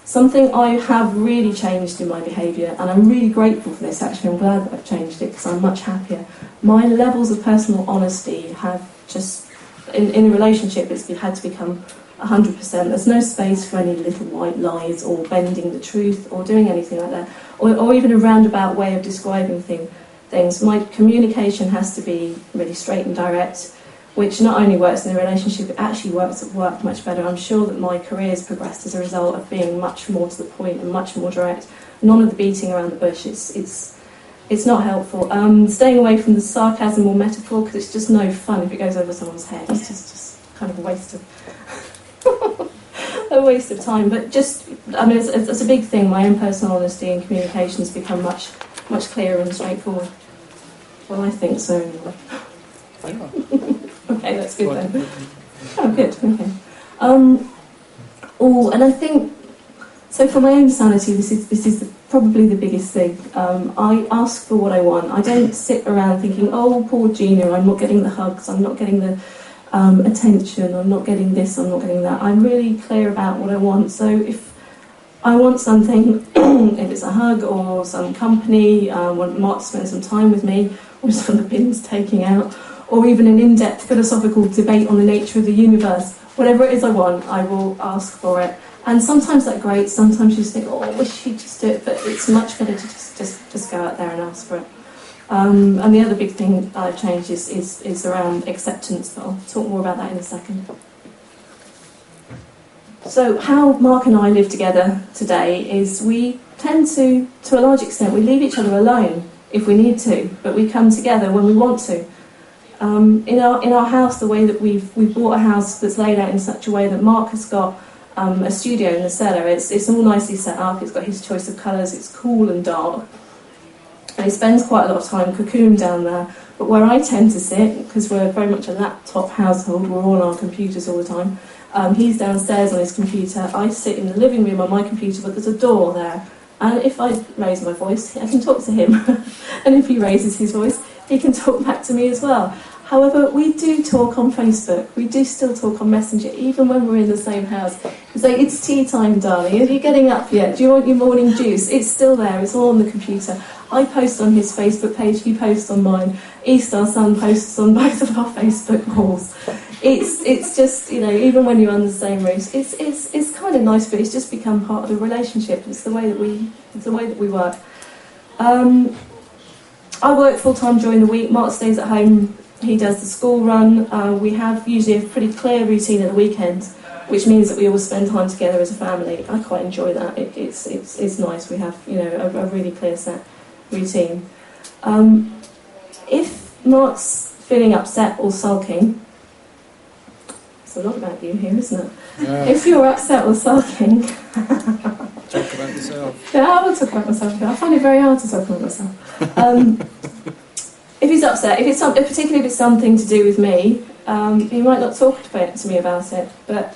Speaker 2: Something I have really changed in my behaviour, and I'm really grateful for this actually, I'm glad that I've changed it because I'm much happier. My levels of personal honesty have just, in a relationship, it's had to become 100%. There's no space for any little white lies or bending the truth or doing anything like that, or even a roundabout way of describing things. My communication has to be really straight and direct, which not only works in a relationship, it actually works at work much better. I'm sure that my career has progressed as a result of being much more to the point and much more direct. None of the beating around the bush. It's not helpful. Staying away from the sarcasm or metaphor, because it's just no fun if it goes over someone's head. It's just kind of a waste of time. But it's a big thing. My own personal honesty and communication has become much clearer and straightforward. Well, I think so anyway.
Speaker 3: I know.
Speaker 2: Okay, that's good then. Oh, good. Okay. And I think so. For my own sanity, this is probably the biggest thing. I ask for what I want. I don't sit around thinking, "Oh, poor Gina, I'm not getting the hugs. I'm not getting the attention. I'm not getting this. I'm not getting that." I'm really clear about what I want. So if I want something, if it's a hug or some company, want Mark to spend some time with me, or just for the bins taking out, or even an in-depth philosophical debate on the nature of the universe, whatever it is I want, I will ask for it. And sometimes that's great, sometimes you just think, oh, I wish he'd just do it, but it's much better to just go out there and ask for it. And the other big thing I've changed is around acceptance, but I'll talk more about that in a second. So how Mark and I live together today is we tend to a large extent, we leave each other alone if we need to, but we come together when we want to. In our house, the way that we've bought a house that's laid out in such a way that Mark has got a studio in the cellar. It's all nicely set up. It's got his choice of colours. It's cool and dark. and he spends quite a lot of time cocooned down there. But where I tend to sit, because we're very much a laptop household, we're all on our computers all the time, he's downstairs on his computer, I sit in the living room on my computer, but there's a door there. And if I raise my voice, I can talk to him. And if he raises his voice, he can talk back to me as well. However, we do talk on Facebook. We do still talk on Messenger, even when we're in the same house. It's like, it's tea time, darling. Are you getting up yet? Do you want your morning juice? It's still there. It's all on the computer. I post on his Facebook page. He posts on mine. East, our son, posts on both of our Facebook walls. It's just, you know, even when you're under the same roof, it's kind of nice, but it's just become part of the relationship. It's the way that we work. I work full time during the week. Mark stays at home. He does the school run. We have usually a pretty clear routine at the weekends, which means that we all spend time together as a family. I quite enjoy that. It's nice. We have, you know, a really clear set routine. If Mark's feeling upset or sulking, it's a lot about you here, isn't it?
Speaker 3: Yeah.
Speaker 2: If you're upset or sulking,
Speaker 3: Talk about yourself.
Speaker 2: yeah, I will talk about myself. I find it very hard to talk about myself. If he's upset, particularly if it's something to do with me, he might not talk to me about it, but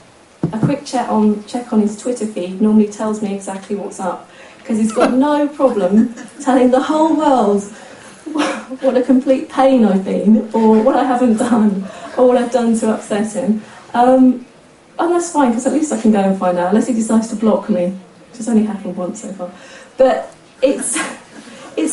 Speaker 2: a quick check on his Twitter feed normally tells me exactly what's up, because he's got no problem telling the whole world what a complete pain I've been, or what I haven't done, or what I've done to upset him. And that's fine, because at least I can go and find out, unless he decides to block me, which has only happened once so far. But it's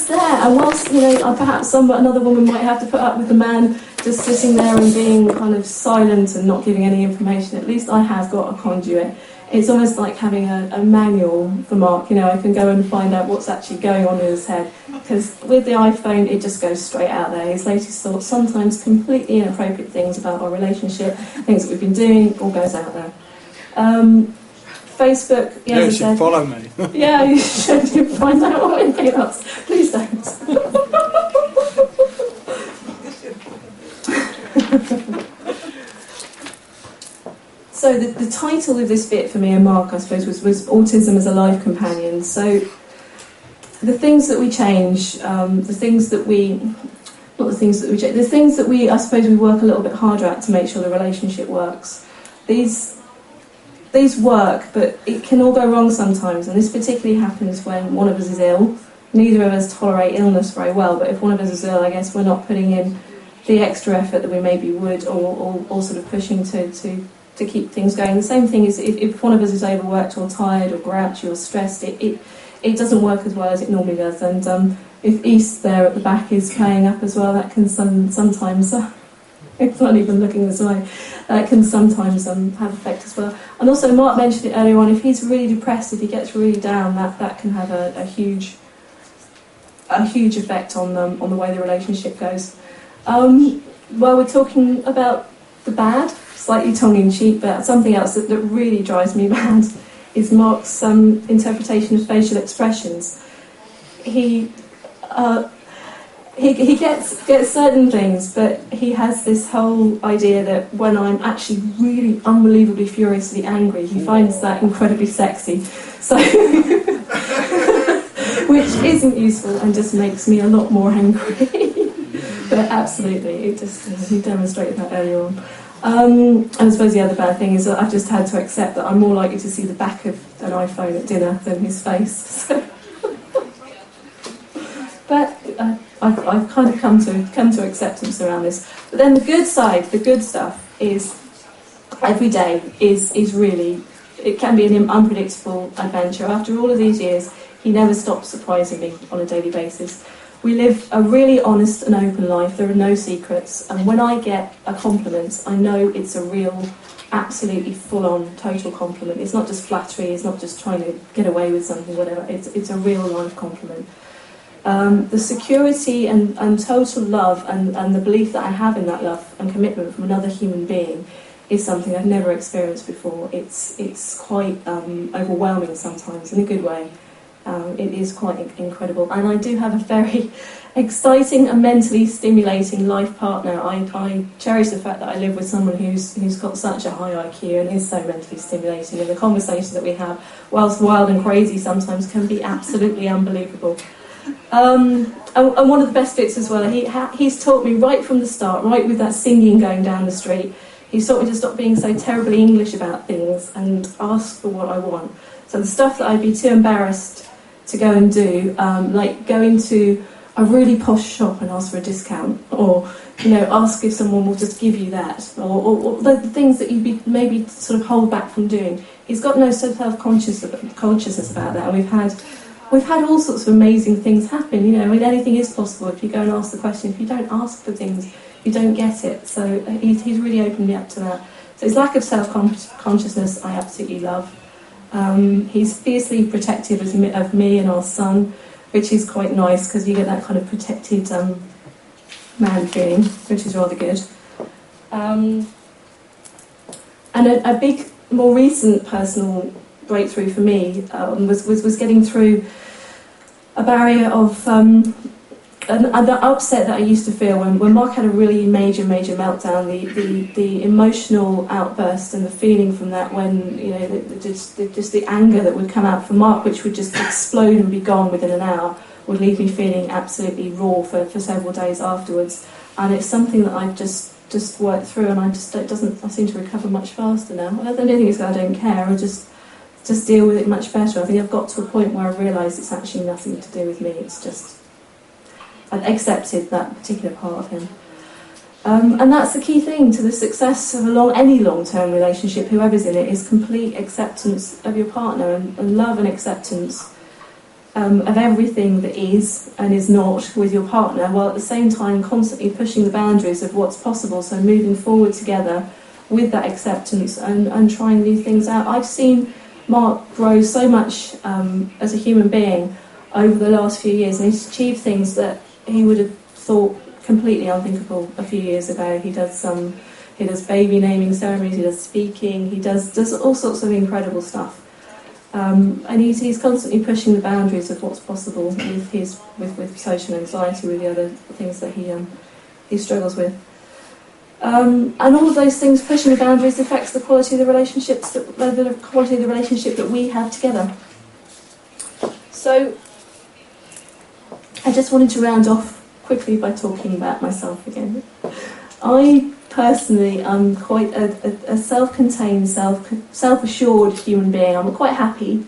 Speaker 2: there, and whilst, you know, perhaps another woman might have to put up with the man just sitting there and being kind of silent and not giving any information, at least I have got a conduit. It's almost like having a manual for Mark. You know, I can go and find out what's actually going on in his head, because with the iPhone it just goes straight out there. His latest thoughts, sometimes completely inappropriate things about our relationship, things that we've been doing, all goes out there. Facebook,
Speaker 3: Yeah, you should follow me.
Speaker 2: Yeah, you should find out what we're doing. Please don't. So the title of this bit for me and Mark, I suppose, was Autism as a Life Companion. So the things that we change, the things that we, I suppose, we work a little bit harder at to make sure the relationship works. These work, but it can all go wrong sometimes, and this particularly happens when one of us is ill. Neither of us tolerate illness very well, but if one of us is ill, I guess we're not putting in the extra effort that we maybe would, or sort of pushing to keep things going. The same thing is if one of us is overworked or tired or grouchy or stressed, it doesn't work as well as it normally does. And if East there at the back is playing up as well, that can sometimes... it's not even looking this way. That can sometimes have effect as well. And also, Mark mentioned it earlier on, if he's really depressed, if he gets really down, that can have a huge effect on the way the relationship goes. While we're talking about the bad, slightly tongue-in-cheek, but something else that really drives me mad is Mark's interpretation of facial expressions. He gets certain things, but he has this whole idea that when I'm actually really unbelievably furiously angry, he finds that incredibly sexy. So, which isn't useful and just makes me a lot more angry. But absolutely, he demonstrated that earlier on. And I suppose the other bad thing is that I've just had to accept that I'm more likely to see the back of an iPhone at dinner than his face. So. But I've kind of come to acceptance around this. But then the good side, the good stuff, is every day is really, it can be an unpredictable adventure. After all of these years, he never stops surprising me on a daily basis. We live a really honest and open life. There are no secrets. And when I get a compliment, I know it's a real, absolutely full-on, total compliment. It's not just flattery. It's not just trying to get away with something, whatever. It's a real-life compliment. The security and total love and the belief that I have in that love and commitment from another human being is something I've never experienced before. It's quite overwhelming sometimes, in a good way. It is quite incredible. And I do have a very exciting and mentally stimulating life partner. I cherish the fact that I live with someone who's got such a high IQ and is so mentally stimulating. And the conversations that we have, whilst wild and crazy sometimes, can be absolutely unbelievable. And one of the best bits as well, he's taught me right from the start, right with that singing going down the street, he's taught me to stop being so terribly English about things and ask for what I want. So the stuff that I'd be too embarrassed to go and do, like go into a really posh shop and ask for a discount, or ask if someone will just give you that, or the things that you'd be maybe sort of hold back from doing. He's got no self-consciousness about that, and we've had all sorts of amazing things happen. Anything is possible if you go and ask the question. If you don't ask for things, you don't get it. So he's really opened me up to that. So his lack of self-consciousness, I absolutely love. He's fiercely protective of me and our son, which is quite nice because you get that kind of protected man feeling, which is rather good. And a big, more recent personal breakthrough for me was getting through a barrier of the upset that I used to feel when Mark had a really major meltdown, the emotional outburst and the feeling from that, when just the anger that would come out from Mark, which would just explode and be gone within an hour, would leave me feeling absolutely raw for several days afterwards. And it's something that I've just worked through, and I seem to recover much faster now. I don't think it's that I don't care, I just deal with it much better. I think I've got to a point where I realise it's actually nothing to do with me, it's just I've accepted that particular part of him. And that's the key thing to the success of any long-term relationship, whoever's in it, is complete acceptance of your partner, and love and acceptance of everything that is and is not with your partner, while at the same time constantly pushing the boundaries of what's possible, so moving forward together with that acceptance and trying new things out. I've seen Mark grow so much as a human being over the last few years, and he's achieved things that he would have thought completely unthinkable a few years ago. He does baby naming ceremonies, he does speaking, he does all sorts of incredible stuff. And he's constantly pushing the boundaries of what's possible with social anxiety, with the other things that he struggles with. And all of those things, pushing the boundaries, affects the quality of the relationship that we have together. So I just wanted to round off quickly by talking about myself again. I personally am quite a self-contained, self-assured human being. I'm quite happy.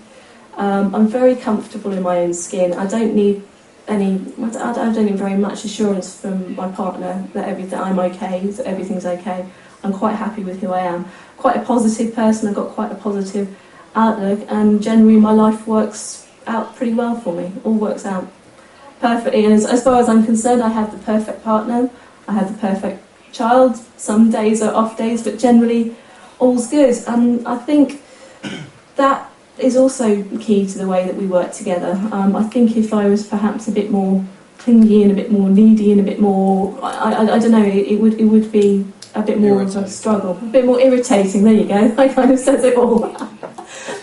Speaker 2: I'm very comfortable in my own skin. I don't need very much assurance from my partner that I'm okay, that everything's okay. I'm quite happy with who I am. Quite a positive person. I've got quite a positive outlook, and generally my life works out pretty well for me. All works out perfectly, and as far as I'm concerned, I have the perfect partner. I have the perfect child. Some days are off days, but generally all's good. And I think that is also key to the way that we work together. I think if I was perhaps a bit more clingy and a bit more needy and a bit more, I don't know, it would be a bit more of a struggle, a bit more irritating. There you go. That kind of says it all.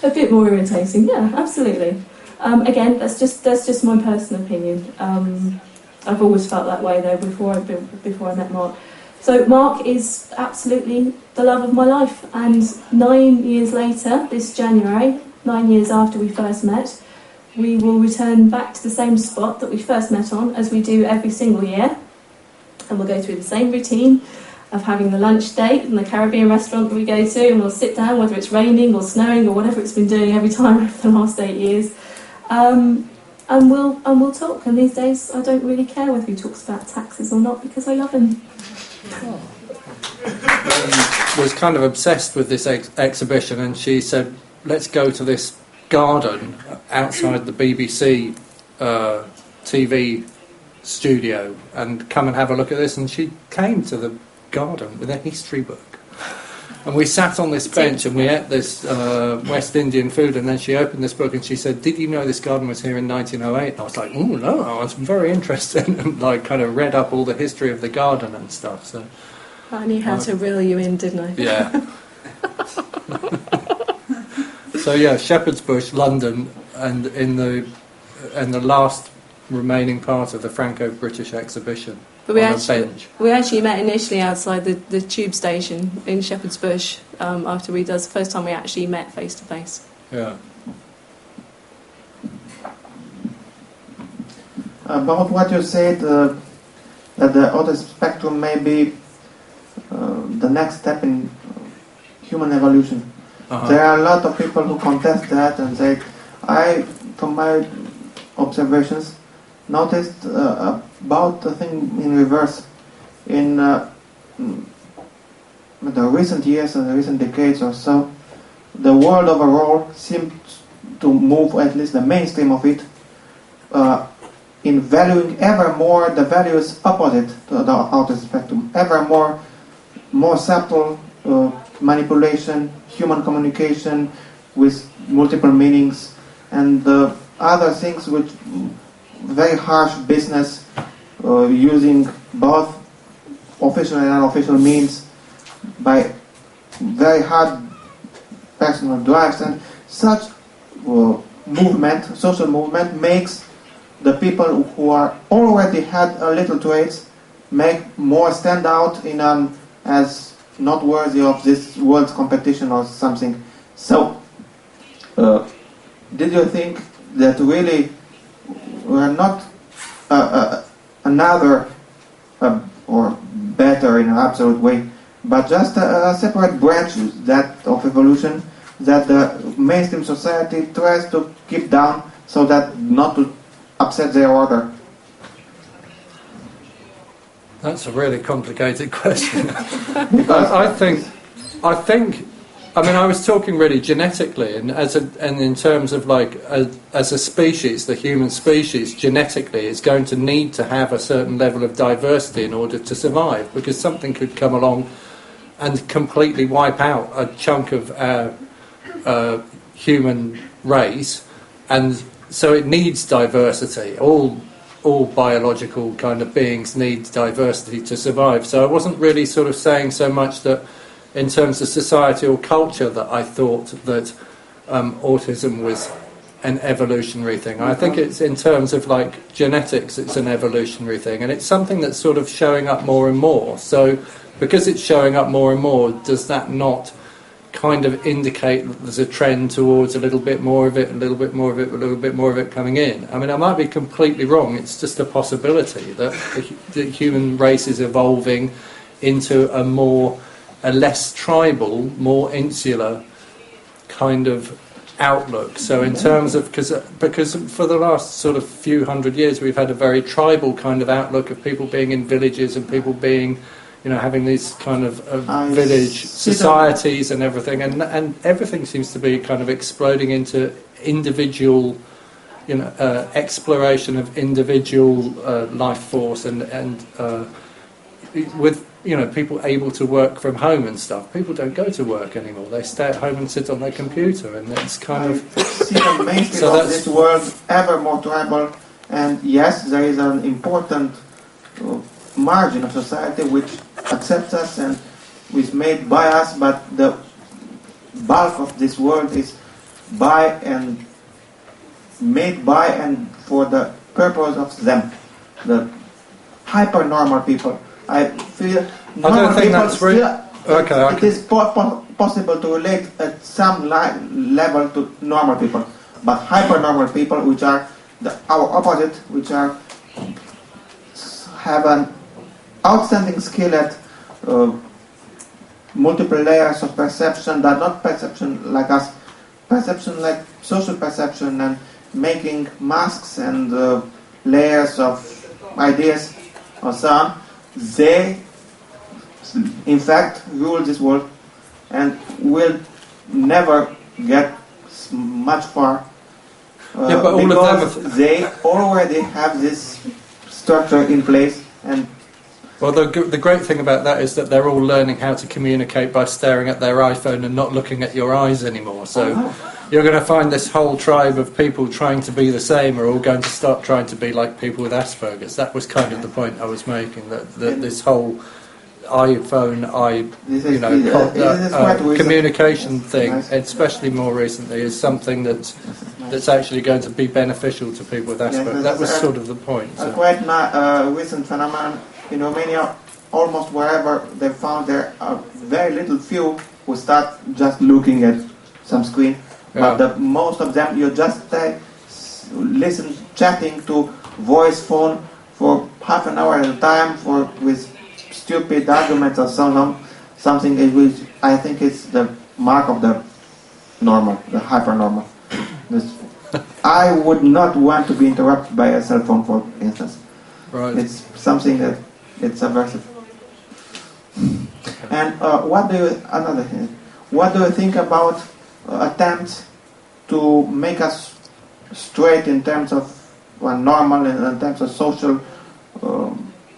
Speaker 2: A bit more irritating. Yeah, absolutely. Again, that's just my personal opinion. I've always felt that way though before I met Mark. So Mark is absolutely the love of my life, and 9 years later, this January, 9 years after we first met, we will return back to the same spot that we first met on, as we do every single year, and we'll go through the same routine of having the lunch date in the Caribbean restaurant that we go to, and we'll sit down whether it's raining or snowing or whatever it's been doing every time over the last 8 years. And we'll talk. And these days, I don't really care whether he talks about taxes or not, because I love him.
Speaker 3: Was kind of obsessed with this exhibition, and she said, "Let's go to this garden outside the BBC TV studio and come and have a look at this." And she came to the garden with a history book. And we sat on this bench and we ate this West Indian food, and then she opened this book and she said, "Did you know this garden was here in 1908? And I was like, "Oh no, I was very interested," and like kind of read up all the history of the garden and stuff. So
Speaker 2: I knew how to reel you in, didn't I?
Speaker 3: Yeah. So yeah, Shepherd's Bush, London, and in the last remaining part of the Franco-British exhibition.
Speaker 2: But we actually met initially outside the tube station in Shepherd's Bush after we does the first time we actually met face to face.
Speaker 3: Yeah.
Speaker 4: About what you said, that the autism spectrum may be the next step in human evolution. There are a lot of people who contest that and say, from my observations, noticed about the thing in reverse. In the recent years and the recent decades or so, the world overall seemed to move, at least the mainstream of it, in valuing ever more the values opposite to the autism spectrum, ever more subtle manipulation, human communication with multiple meanings, and other things which very harsh business, using both official and unofficial means by very hard personal drives, and such social movement makes the people who are already had a little traits make more stand out in as not worthy of this world's competition or something. So, did you think that really we're not another or better in an absolute way, but just a separate branch that of evolution that the mainstream society tries to keep down so that not to upset their order?
Speaker 3: That's a really complicated question. I think. I mean, I was talking really genetically, and in terms of like as a species, the human species genetically is going to need to have a certain level of diversity in order to survive, because something could come along and completely wipe out a chunk of our human race, and so it needs diversity. All biological kind of beings need diversity to survive. So I wasn't really sort of saying so much that in terms of society or culture that I thought that autism was an evolutionary thing. I think it's in terms of like genetics, it's an evolutionary thing, and it's something that's sort of showing up more and more. So because it's showing up more and more, does that not kind of indicate that there's a trend towards a little bit more of it, a little bit more of it, a little bit more of it coming in? I mean, I might be completely wrong. It's just a possibility that the human race is evolving into a less tribal, more insular kind of outlook. So in terms of, because for the last sort of few hundred years we've had a very tribal kind of outlook of people being in villages and people being, you know, having these kind of village societies and everything, and everything seems to be kind of exploding into individual, you know, exploration of individual life force, and with, you know, people able to work from home and stuff. People don't go to work anymore. They stay at home and sit on their computer, and it's kind of
Speaker 4: see the mainstream of this world ever more tribal. And yes, there is an important margin of society which accepts us and is made by us, but the bulk of this world is by and made by and for the purpose of them, the hyper-normal people. I feel normal people still, it is possible to relate at some level to normal people, but hyper-normal people, which are our opposite, which have an outstanding skill at multiple layers of perception, that not perception like us, perception like social perception, and making masks and layers of ideas or so on. They, in fact, rule this world and will never get much far because they already have this structure in place. And
Speaker 3: well, the great thing about that is that they're all learning how to communicate by staring at their iPhone and not looking at your eyes anymore. So you're going to find this whole tribe of people trying to be the same are all going to start trying to be like people with Asperger's. That was kind of the point I was making, that this whole iPhone, communication thing, especially more recently, is something that's actually going to be beneficial to people with Asperger's. That was sort of the point.
Speaker 4: A quite recent phenomenon in Romania. Almost wherever they found, there are very little few who start just looking at some screen. But most of them, you just listen chatting to voice phone for half an hour at a time with stupid arguments or something which I think is the mark of the normal, the hyper-normal. I would not want to be interrupted by a cell phone, for instance.
Speaker 3: Right.
Speaker 4: It's something that it's aversive. And what do you think about attempts to make us straight in terms of normal in terms of social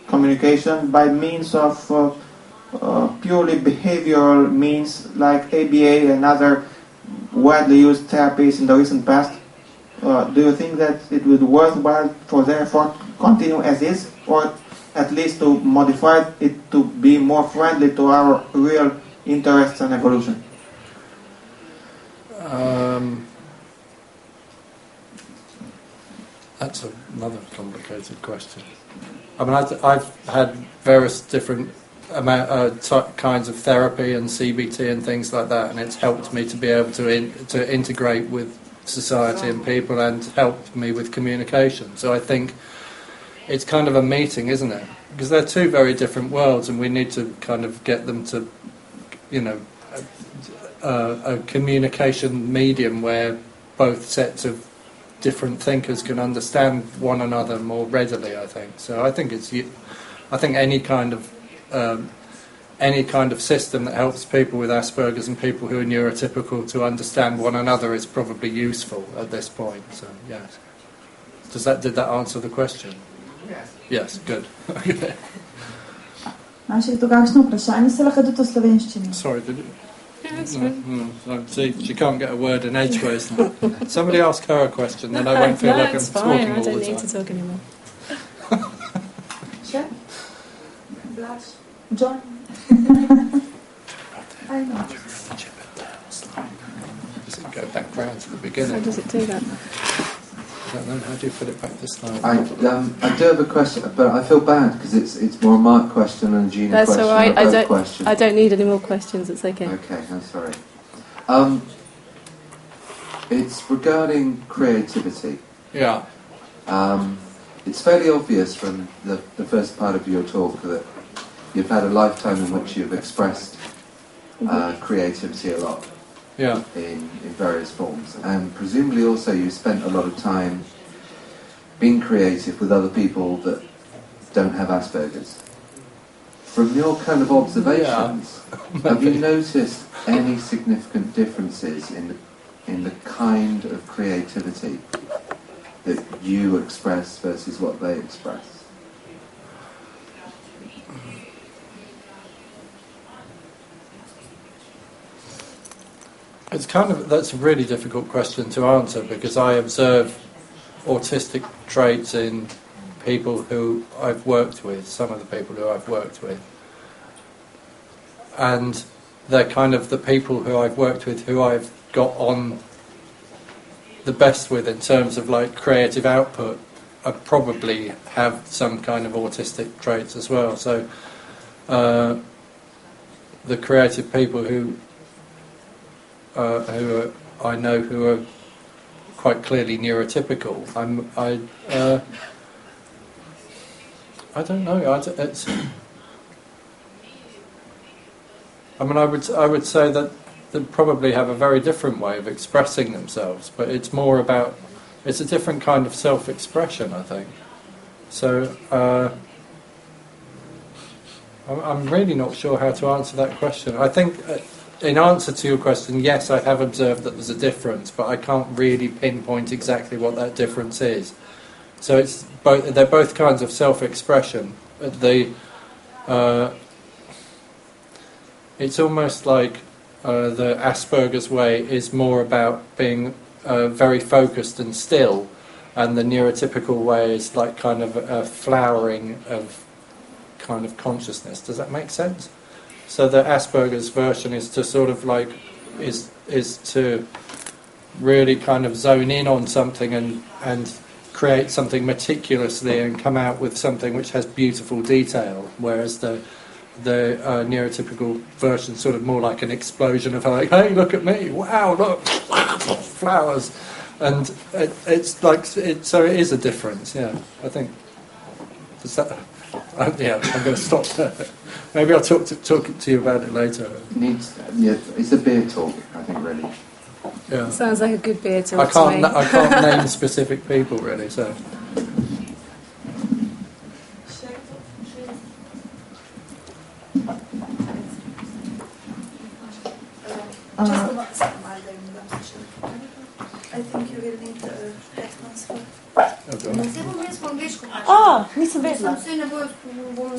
Speaker 4: communication by means of purely behavioral means like ABA and other widely used therapies in the recent past? Do you think that it would be worthwhile for their effort to continue as is, or at least to modify it to be more friendly to our real interests and evolution?
Speaker 3: That's another complicated question. I mean, I've had various different kinds of therapy and CBT and things like that, and it's helped me to be able to integrate with society and people, and helped me with communication. So I think it's kind of a meeting, isn't it? Because they're two very different worlds, and we need to kind of get them to, a communication medium where both sets of different thinkers can understand one another more readily, I think. So I think any kind of system that helps people with Asperger's and people who are neurotypical to understand one another is probably useful at this point. So yes. Did that answer the question?
Speaker 4: Yes.
Speaker 3: Yes, good.
Speaker 5: Нашето тогавашно вprašanje se lahko tudi v slovenščini.
Speaker 3: Sorry, did it? No, see, she can't get a word in edgeways now. Somebody ask her a question, then I won't feel like I'm talking all the time.
Speaker 6: I don't need to talk anymore.
Speaker 5: Sure. Blush. John. I know.
Speaker 3: Does it go back round to the beginning?
Speaker 6: How does it do that?
Speaker 3: I don't know. How do you put it back this time?
Speaker 7: I do have a question, but I feel bad because it's more a Mark question and a Gina
Speaker 6: That's
Speaker 7: question.
Speaker 6: all right.
Speaker 7: I
Speaker 6: I don't need any more questions. It's okay.
Speaker 7: Okay, I'm sorry. It's regarding creativity.
Speaker 3: Yeah.
Speaker 7: It's fairly obvious from the first part of your talk that you've had a lifetime in which you've expressed creativity a lot.
Speaker 3: Yeah.
Speaker 7: In various forms, and presumably also you spent a lot of time being creative with other people that don't have Asperger's. From your kind of observations, have you noticed any significant differences in the kind of creativity that you express versus what they express?
Speaker 3: That's a really difficult question to answer, because I observe autistic traits in people who I've worked with, some of the people who I've worked with. And they're kind of the people who I've worked with who I've got on the best with in terms of like creative output. I probably have some kind of autistic traits as well. So the creative people who I know who are quite clearly neurotypical. I don't know. I would say that they probably have a very different way of expressing themselves, but it's more about, it's a different kind of self-expression, I think. So I'm really not sure how to answer that question. I think in answer to your question, yes, I have observed that there's a difference, but I can't really pinpoint exactly what that difference is. So it's both; they're both kinds of self-expression. It's almost like the Asperger's way is more about being very focused and still, and the neurotypical way is like kind of a flowering of kind of consciousness. Does that make sense? So the Asperger's version is to sort of like is to really kind of zone in on something and create something meticulously and come out with something which has beautiful detail, whereas the neurotypical version sort of more like an explosion of like, hey, look at me, wow, look, flowers, And it's like so it is a difference. Yeah, I think. Does that? I'm going to stop there. Maybe I'll talk to you about it later.
Speaker 7: It's a beer talk, I think, really.
Speaker 3: Yeah.
Speaker 6: Sounds like a good beer talk to me.
Speaker 3: I can't name specific people really. So.
Speaker 5: I think you will need headphones for...
Speaker 8: Nisem vedela.
Speaker 5: Se ne bojo...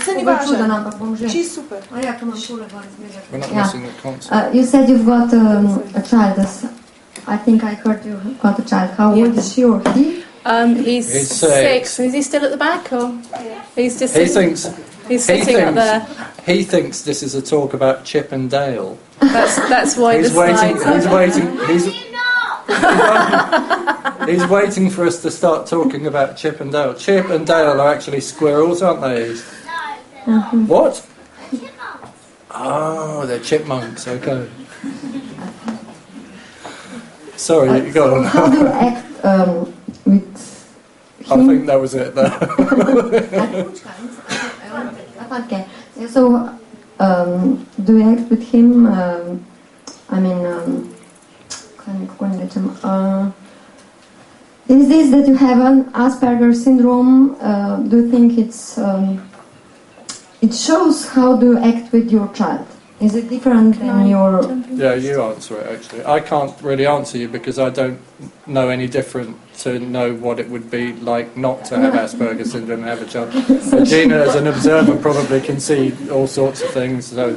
Speaker 8: Se ni važno, ampak bom že. Čisto super.
Speaker 5: A ja, to imam šole gor izgleda.
Speaker 3: We're not
Speaker 9: Yeah.
Speaker 3: missing the concert.
Speaker 9: You said you've got a child. I think I heard you got a child. How old is she or he?
Speaker 6: He's
Speaker 3: He's
Speaker 6: 6. Is he still at the back, or he's just?
Speaker 3: He thinks
Speaker 6: he's sitting up there.
Speaker 3: He thinks this is a talk about Chip and Dale.
Speaker 6: That's why
Speaker 3: He's
Speaker 6: the
Speaker 3: waiting.
Speaker 6: slides.
Speaker 3: He's waiting for us to start talking about Chip and Dale. Chip and Dale are actually squirrels, aren't they? What? Oh, they're chipmunks. Okay. Sorry, you go on.
Speaker 9: How do you act with
Speaker 3: I
Speaker 9: him?
Speaker 3: think that was it there.
Speaker 9: Okay. So, do you act with him? Is this that you have an Asperger's syndrome? Do you think it shows how do you act with your child? Is it different than your...
Speaker 3: Yeah, you answer it actually. I can't really answer you because I don't know any different to know what it would be like not to have Asperger's syndrome and have a child. But Gina, as an observer, probably can see all sorts of things. So.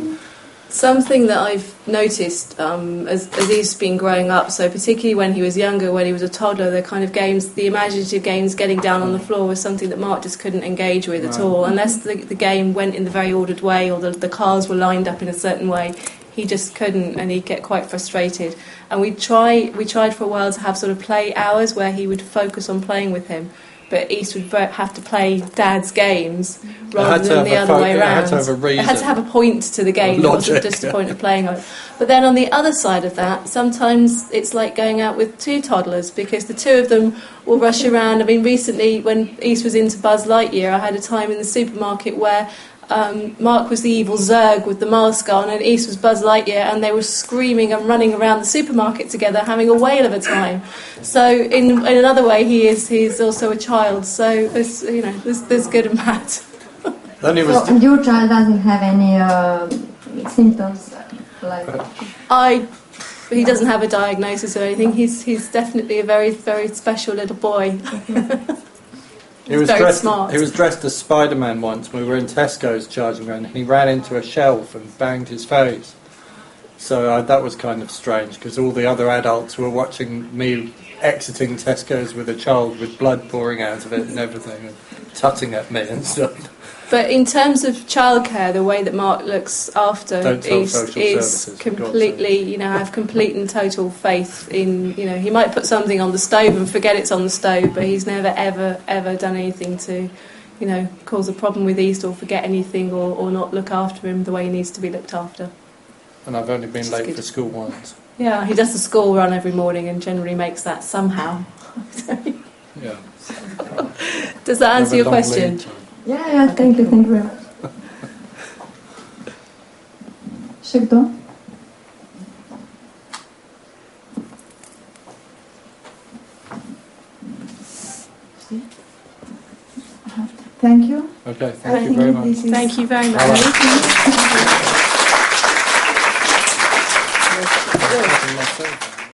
Speaker 6: Something that I've noticed as he's been growing up, so particularly when he was younger, when he was a toddler, the kind of games, the imaginative games, getting down on the floor was something that Mark just couldn't engage with at all. Unless the game went in the very ordered way or the cars were lined up in a certain way, he just couldn't, and he'd get quite frustrated. And we tried for a while to have sort of play hours where he would focus on playing with him. But East would have to play Dad's games rather than the other way around.
Speaker 3: It had to have a reason.
Speaker 6: It had to have a point to the game. It wasn't just a point of playing on it. But then on the other side of that, sometimes it's like going out with two toddlers because the two of them will rush around. I mean, recently when East was into Buzz Lightyear, I had a time in the supermarket where Mark was the evil Zurg with the mask on and East was Buzz Lightyear, and they were screaming and running around the supermarket together having a whale of a time. So in another way he's also a child, so there's good and bad.
Speaker 3: Then
Speaker 9: So your child doesn't have any symptoms like...
Speaker 6: He doesn't have a diagnosis or anything. He's definitely a very, very special little boy.
Speaker 3: He was dressed as Spider-Man once. We were in Tesco's charging around, and he ran into a shelf and banged his face. So that was kind of strange because all the other adults were watching me exiting Tesco's with a child with blood pouring out of it and everything, and tutting at me and stuff.
Speaker 6: But in terms of childcare, the way that Mark looks after East is completely, I have complete and total faith in, he might put something on the stove and forget it's on the stove, but he's never, ever, ever done anything to, cause a problem with East or forget anything or not look after him the way he needs to be looked after.
Speaker 3: And I've only been late for school once.
Speaker 6: Yeah, he does the school run every morning and generally makes that somehow.
Speaker 3: Yeah.
Speaker 6: Does that answer your question?
Speaker 9: Yeah, thank you very much.
Speaker 5: Še kdo? Thank you.
Speaker 3: Okay, thank you very much.
Speaker 6: Thank you very much.